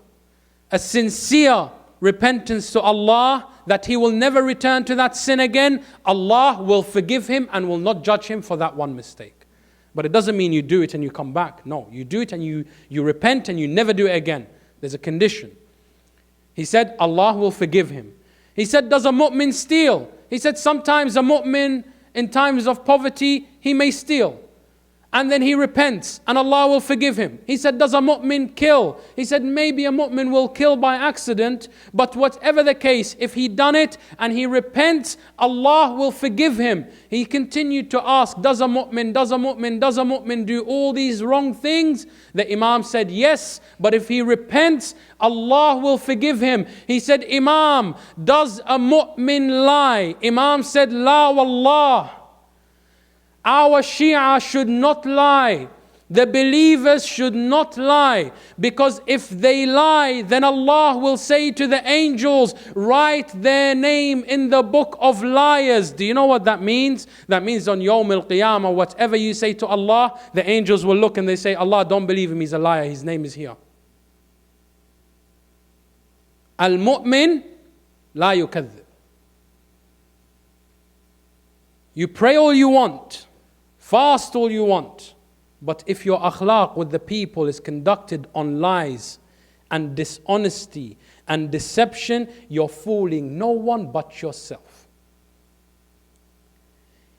A sincere repentance to Allah, that he will never return to that sin again. Allah will forgive him and will not judge him for that one mistake. But it doesn't mean you do it and you come back. No, you do it and you repent and you never do it again. There's a condition. He said, Allah will forgive him. He said, does a mu'min steal? He said, sometimes a mu'min in times of poverty, he may steal. And then he repents and Allah will forgive him. He said, does a mu'min kill? He said, maybe a mu'min will kill by accident, but whatever the case, if he done it and he repents, Allah will forgive him. He continued to ask, does a mu'min do all these wrong things? The Imam said, yes, but if he repents, Allah will forgive him. He said, Imam, does a mu'min lie? Imam said, la wallah. Our Shia should not lie. The believers should not lie. Because if they lie, then Allah will say to the angels, write their name in the book of liars. Do you know what that means? That means on Yawm al-Qiyamah, whatever you say to Allah, the angels will look and they say, Allah, don't believe him, he's a liar, his name is here. Al-Mu'min la yukadhib. You pray all you want. Fast all you want. But if your akhlaq with the people is conducted on lies and dishonesty and deception, you're fooling no one but yourself.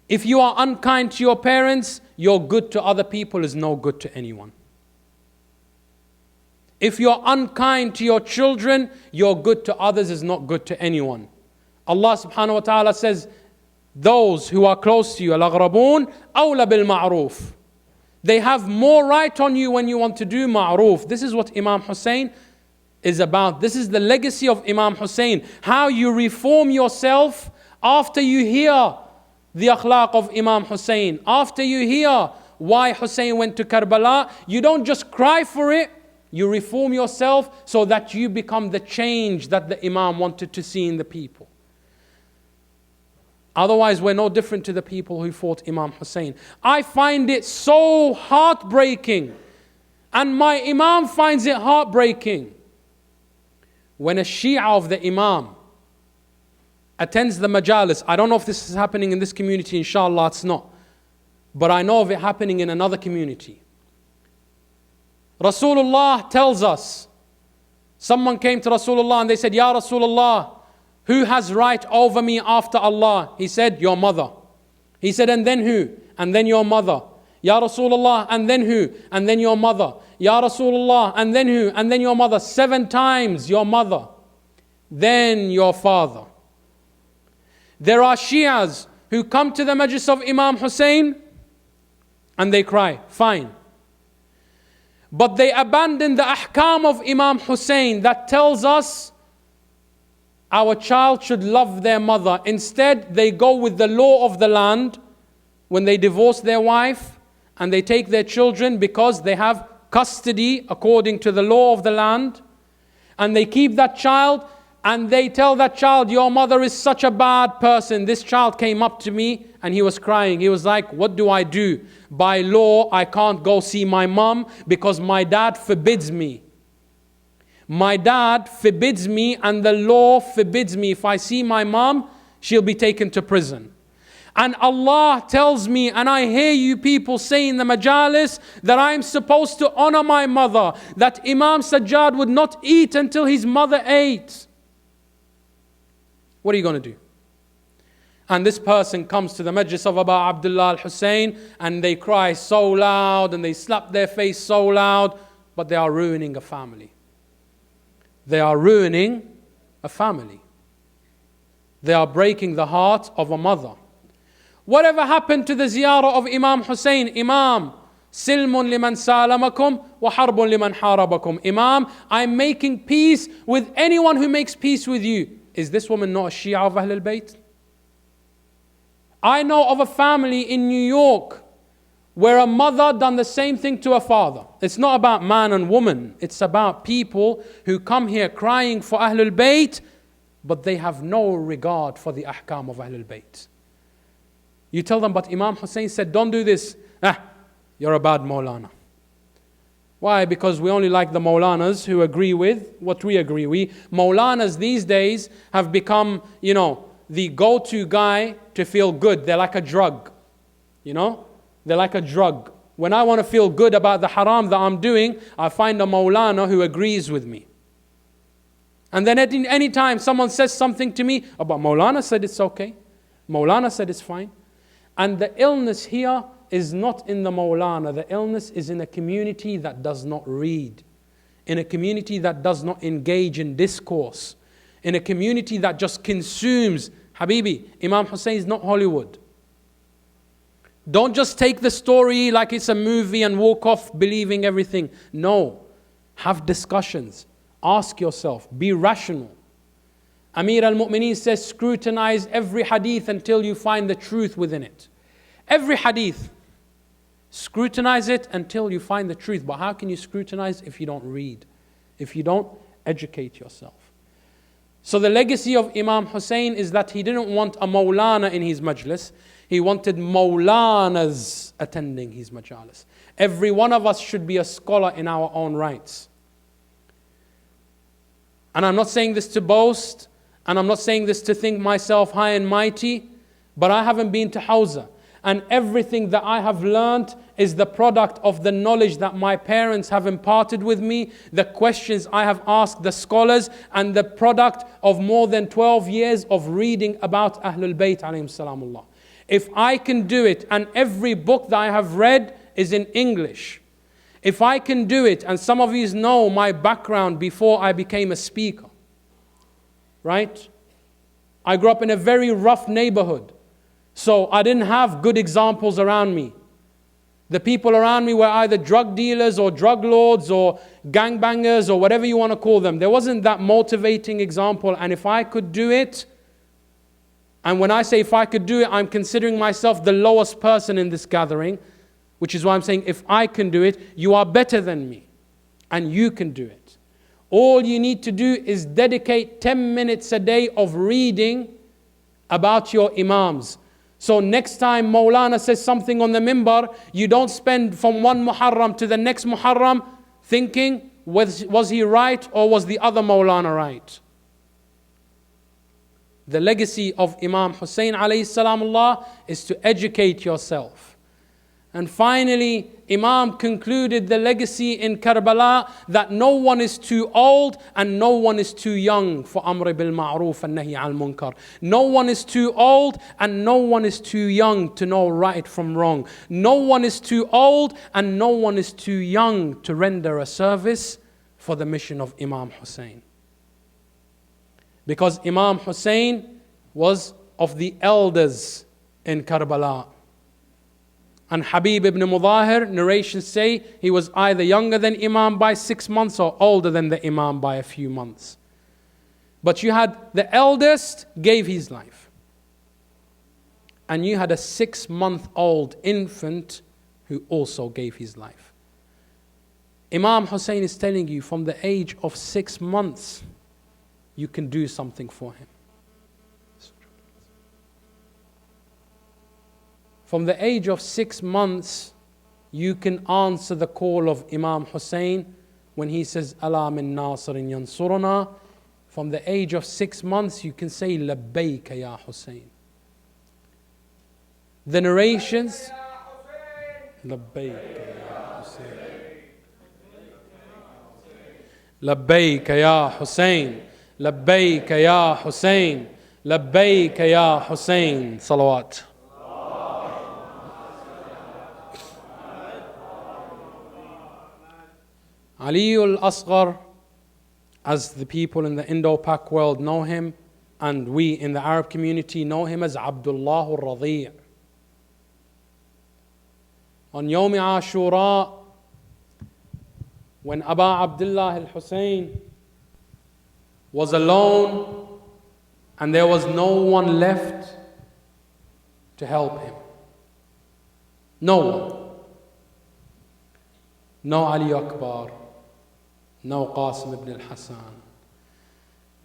If you are unkind to your parents, your good to other people is no good to anyone. If you're unkind to your children, your good to others is not good to anyone. Allah subhanahu wa ta'ala says, those who are close to you, al-aghrabun awla bil ma'roof. They have more right on you when you want to do ma'roof. This is what Imam Hussain is about. This is the legacy of Imam Hussain. How you reform yourself after you hear the akhlaq of Imam Hussain. After you hear why Hussain went to Karbala, you don't just cry for it. You reform yourself so that you become the change that the Imam wanted to see in the people. Otherwise, we're no different to the people who fought Imam Hussain. I find it so heartbreaking, and my Imam finds it heartbreaking, when a Shia of the Imam attends the majalis. I don't know if this is happening in this community, inshallah it's not. But I know of it happening in another community. Rasulullah tells us, someone came to Rasulullah and they said, Ya Rasulullah, who has right over me after Allah? He said, your mother. He said, and then who? And then your mother. Ya Rasulullah, and then who? And then your mother. Ya Rasulullah, and then who? And then your mother. 7 times your mother. Then your father. There are Shias who come to the majlis of Imam Hussain and they cry, fine. But they abandon the ahkam of Imam Hussain that tells us our child should love their mother. Instead, they go with the law of the land when they divorce their wife and they take their children because they have custody according to the law of the land, and they keep that child and they tell that child, your mother is such a bad person. This child came up to me and he was crying. He was like, what do I do? By law, I can't go see my mom because my dad forbids me. My dad forbids me and the law forbids me. If I see my mom, she'll be taken to prison. And Allah tells me, and I hear you people say in the majalis, that I'm supposed to honor my mother, that Imam Sajjad would not eat until his mother ate. What are you going to do? And this person comes to the majlis of Abu Abdullah al-Hussein and they cry so loud and they slap their face so loud, but they are ruining a family. They are ruining a family. They are breaking the heart of a mother. Whatever happened to the ziyarah of Imam Hussain? Imam, silmun liman salamakum wa harbun liman harabakum. Imam, I'm making peace with anyone who makes peace with you. Is this woman not a Shia of Ahlul Bayt? I know of a family in New York where a mother done the same thing to a father. It's not about man and woman. It's about people who come here crying for Ahlul Bayt, but they have no regard for the ahkam of Ahlul Bayt. You tell them, but Imam Hussain said, don't do this. You're a bad Maulana. Why? Because we only like the Maulanas who agree with what we agree with. Maulanas these days have become, the go-to guy to feel good. They're like a drug. They're like a drug. When I want to feel good about the haram that I'm doing, I find a Maulana who agrees with me. And then at any time someone says something to me about Maulana said it's okay. Maulana said it's fine. And the illness here is not in the Maulana. The illness is in a community that does not read. In a community that does not engage in discourse. In a community that just consumes. Habibi, Imam Hussain is not Hollywood. Don't just take the story like it's a movie and walk off believing everything. No. Have discussions. Ask yourself. Be rational. Amir al-Mu'mineen says, scrutinize every hadith until you find the truth within it. Every hadith. Scrutinize it until you find the truth. But how can you scrutinize if you don't read? If you don't educate yourself? So the legacy of Imam Hussain is that he didn't want a Maulana in his majlis. He wanted Maulanas attending his majalis. Every one of us should be a scholar in our own rights. And I'm not saying this to boast, and I'm not saying this to think myself high and mighty, but I haven't been to Hawza. and everything that I have learnt is the product of the knowledge that my parents have imparted with me, the questions I have asked the scholars, and the product of more than 12 years of reading about Ahlul Bayt alayhim salamullah. If I can do it, and every book that I have read is in English, if I can do it, and some of you know my background before I became a speaker, right? I grew up in a very rough neighborhood, so I didn't have good examples around me. The people around me were either drug dealers or drug lords or gangbangers or whatever you want to call them. There wasn't that motivating example, and if I could do it, and when I say if I could do it, I'm considering myself the lowest person in this gathering, which is why I'm saying if I can do it, you are better than me, and you can do it. All you need to do is dedicate 10 minutes a day of reading about your imams. So next time Maulana says something on the mimbar, you don't spend from one Muharram to the next Muharram thinking, was he right or was the other Maulana right? The legacy of Imam Hussain alayhi salamullah is to educate yourself. And finally, Imam concluded the legacy in Karbala that no one is too old and no one is too young for Amr bil Ma'ruf and Nahi al Munkar. No one is too old and no one is too young to know right from wrong. No one is too old and no one is too young to render a service for the mission of Imam Hussain. Because Imam Hussain was of the elders in Karbala. And Habib ibn Mudahir, narrations say, he was either younger than Imam by 6 months or older than the Imam by a few months. But you had the eldest gave his life. And you had a 6-month-old infant who also gave his life. Imam Hussain is telling you from the age of 6 months, you can do something for him. From the age of 6 months, you can answer the call of Imam Hussain when he says, Ala min nasirin yansuruna. From the age of 6 months, you can say, Labbayka ya Hussain. The narrations, Labbayka ya Hussain. Labbayka ya Hussain. Labbayka ya Hussain. Labbayka ya Hussain. Salawat. Ali al-Asghar, as the people in the Indo-Pak world know him, and we in the Arab community know him as Abdullah al-Radhi'. On Yawm Ashura, when Aba Abdullah al-Hussein was alone and there was no one left to help him. No one. No Ali Akbar. No Qasim ibn al-Hassan,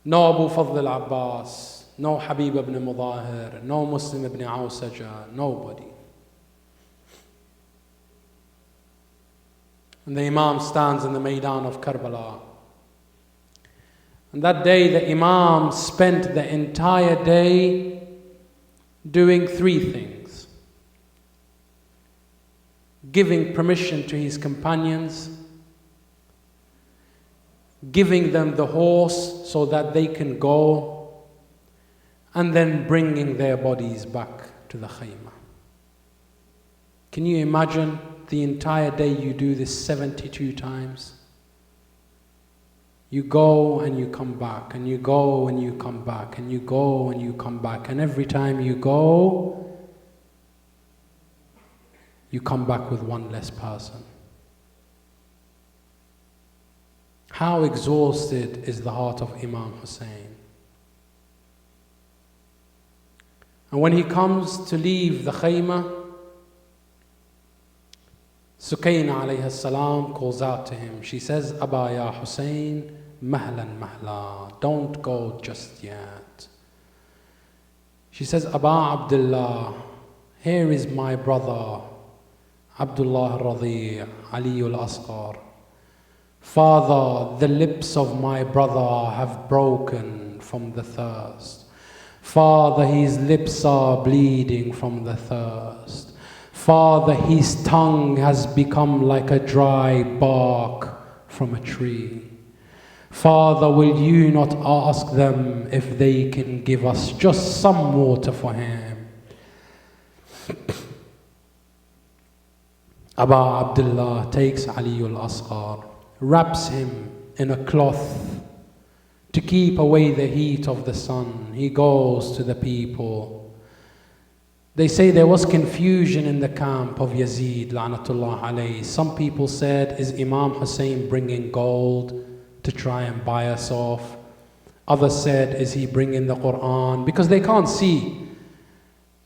no Abu Fadl al-Abbas, no Habib ibn Mudahir, no Muslim ibn Awsaja, nobody. And the Imam stands in the Maidan of Karbala. And that day the Imam spent the entire day doing 3 things. Giving permission to his companions, giving them the horse so that they can go, and then bringing their bodies back to the khaymah. Can you imagine the entire day you do this 72 times? You go and you come back, and you go and you come back, and you go and you come back, and every time you go, you come back with one less person. How exhausted is the heart of Imam Hussain? And when he comes to leave the khaymah, Sukaina alayhi salam calls out to him. She says, Aba ya Hussain, mahlan mahla, don't go just yet. She says, Aba Abdullah, here is my brother, Abdullah al-Radhi', Ali al-Asghar. Father, the lips of my brother have broken from the thirst. Father, his lips are bleeding from the thirst. Father, his tongue has become like a dry bark from a tree. Father, will you not ask them if they can give us just some water for him? Abu Abdullah takes Ali al-Asghar, wraps him in a cloth to keep away the heat of the sun. He goes to the people. They say there was confusion in the camp of Yazid, la'natullah alayhi. Some people said, is Imam Hussain bringing gold to try and buy us off? Others said, is he bringing the Quran? Because they can't see.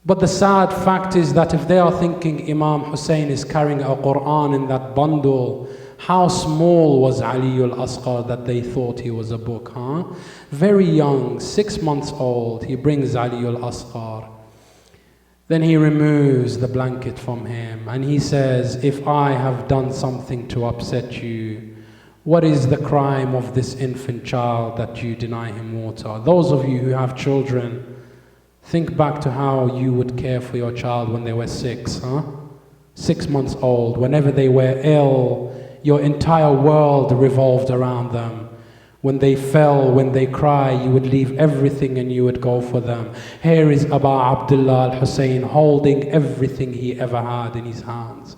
But the sad fact is that if they are thinking Imam Hussain is carrying a Quran in that bundle, how small was Ali al-Asghar that they thought he was a book, huh? Very young, 6 months old, he brings Ali al-Asghar. Then he removes the blanket from him and he says, if I have done something to upset you, what is the crime of this infant child that you deny him water? Those of you who have children, think back to how you would care for your child when they were 6, huh? 6 months old. Whenever they were ill, your entire world revolved around them. When they fell, when they cry, you would leave everything and you would go for them. Here is Abu Abdullah al-Hussein holding everything he ever had in his hands.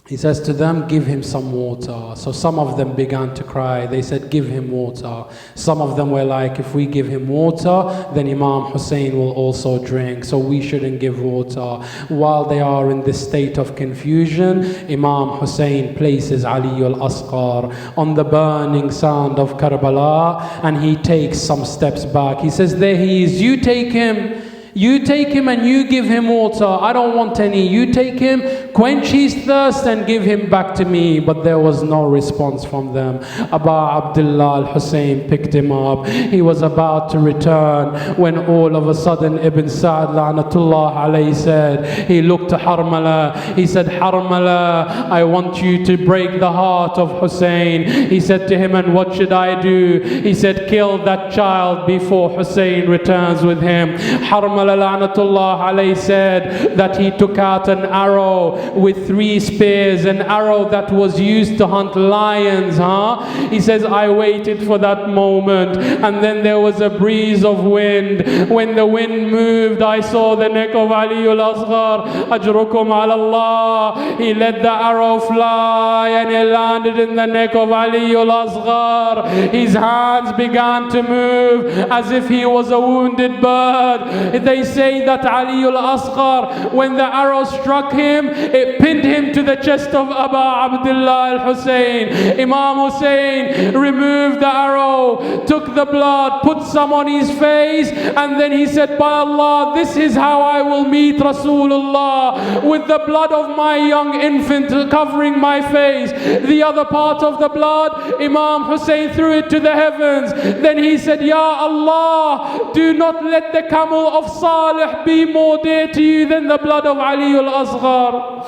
He says to them, give him some water. So some of them began to cry. They said, give him water. Some of them were like, if we give him water, then Imam Hussein will also drink, so we shouldn't give water. While they are in this state of confusion, Imam Hussein places Ali al-Asghar on the burning sand of Karbala and he takes some steps back. He says, there he is, you take him. You take him and you give him water. I don't want any. You take him, quench his thirst and give him back to me. But there was no response from them. Abu Abdullah al-Hussein picked him up. He was about to return when all of a sudden Ibn Sa'd la'natullah alayhi said, he looked to Harmala. He said, Harmala, I want you to break the heart of Hussein. He said to him, and what should I do? He said, kill that child before Hussein returns with him. Harmala la'natullah alayhi said that he took out an arrow with 3 spears, an arrow that was used to hunt lions, huh? He says, I waited for that moment, and then there was a breeze of wind. When the wind moved, I saw the neck of Ali al-Asghar. Ajrukum ala Allah. He let the arrow fly and it landed in the neck of Ali al-Asghar. His hands began to move as if he was a wounded bird. They say that Ali al-Asghar, when the arrow struck him, it pinned him to the chest of Abu Abdullah al-Hussein. Imam Hussein removed the arrow, took the blood, put some on his face, and then he said, by Allah, this is how I will meet Rasulullah, with the blood of my young infant covering my face. The other part of the blood, Imam Hussein threw it to the heavens. Then he said, Ya Allah, do not let the camel of Salih be more dear to you than the blood of Ali al-Asghar.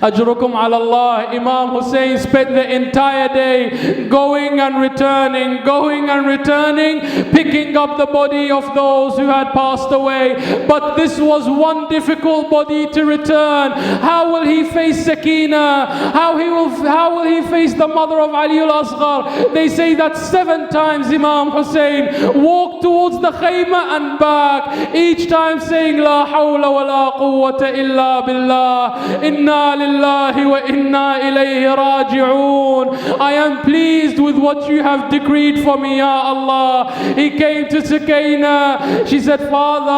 Ajrukum ala Allah. Imam Hussein spent the entire day going and returning, picking up the body of those who had passed away. But this was one difficult body to return. How will he face Sakina? How will he face the mother of Ali al-Asghar? They say that 7 times Imam Hussein walked towards the khayma and back, each time saying, La hawla wa la quwwata illa billah. Inna lillahi wa inna ilayhi raji'un. I am pleased with what you have decreed for me, Ya Allah. He came to Sakina. She said, Father,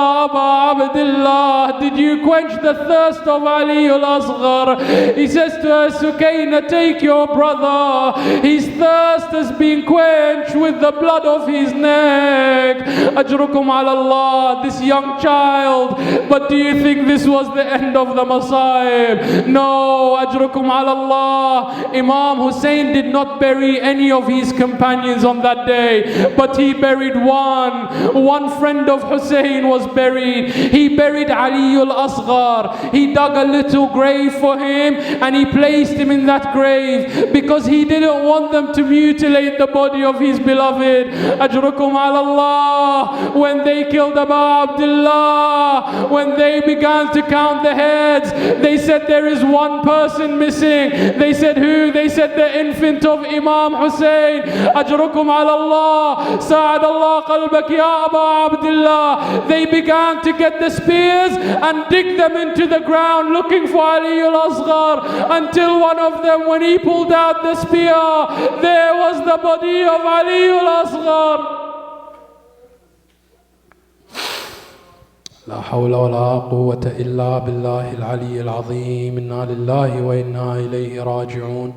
Abu Abdullah, did you quench the thirst of Ali al-Asghar? He says to her, Sakina, take your brother. His thirst has been quenched with the blood of his neck. Ajrukum ala Allah, this young child. But do you think this was the end of the Masa'ib? No. No, ajrukum ala Allah. Imam Hussain did not bury any of his companions on that day, but he buried one friend of Hussain was buried. He buried Ali al-Asghar. He dug a little grave for him and he placed him in that grave because he didn't want them to mutilate the body of his beloved. Ajrukum ala Allah. When they killed Abu Abdullah, when they began to count the heads, they said there is one person missing. They said who? They said the infant of Imam Hussain. Ajrukum ala Allah. Sa'ad Allah qalbak ya Abu Abdullah. They began to get the spears and dig them into the ground looking for Ali al-Asghar, until one of them, when he pulled out the spear, there was the body of Ali al-Asghar. لا حول ولا قوة إلا بالله العلي العظيم. إنا لله وإنا إليه راجعون.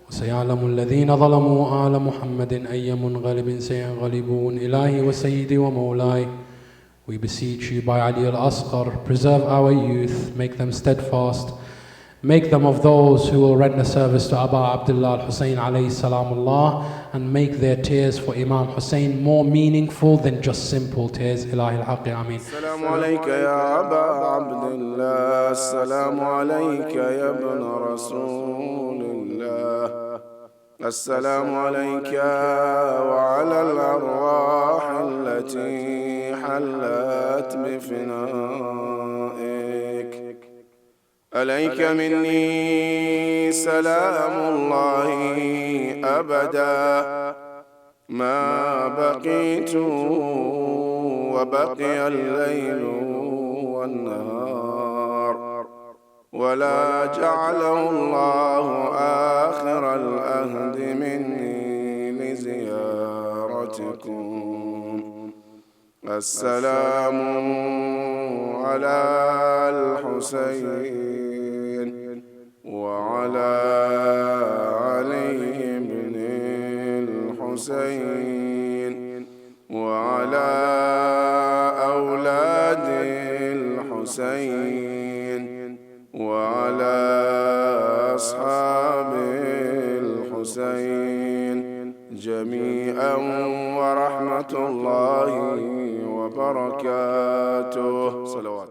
وسيعلم الذين ظلموا آل محمد أي منغلب سينغلبون. إلهي وسيدي ومولاي, we beseech you by Ali al-Asghar, preserve our youth, make them steadfast, make them of those who will render service to Abu Abdullah al-Hussain alayhi salamullah, and make their tears for Imam Hussain more meaningful than just simple tears. Ilahi al-Haqi, Ameen. Assalamu alayka ya Aba Abdullah, assalamu alayka ya ibn Rasulillah, assalamu alayka wa ala al-arwah allati hallat bifinaik. عليك مني سلام الله أبدا ما بقيت وبقي الليل والنهار، ولا جعله الله آخر الأهد مني لزيارتكم. السلام على الحسين وعلى علي بن الحسين وعلى أولاد الحسين وعلى أصحاب الحسين جميعا ورحمة الله وبركاته. صلوات.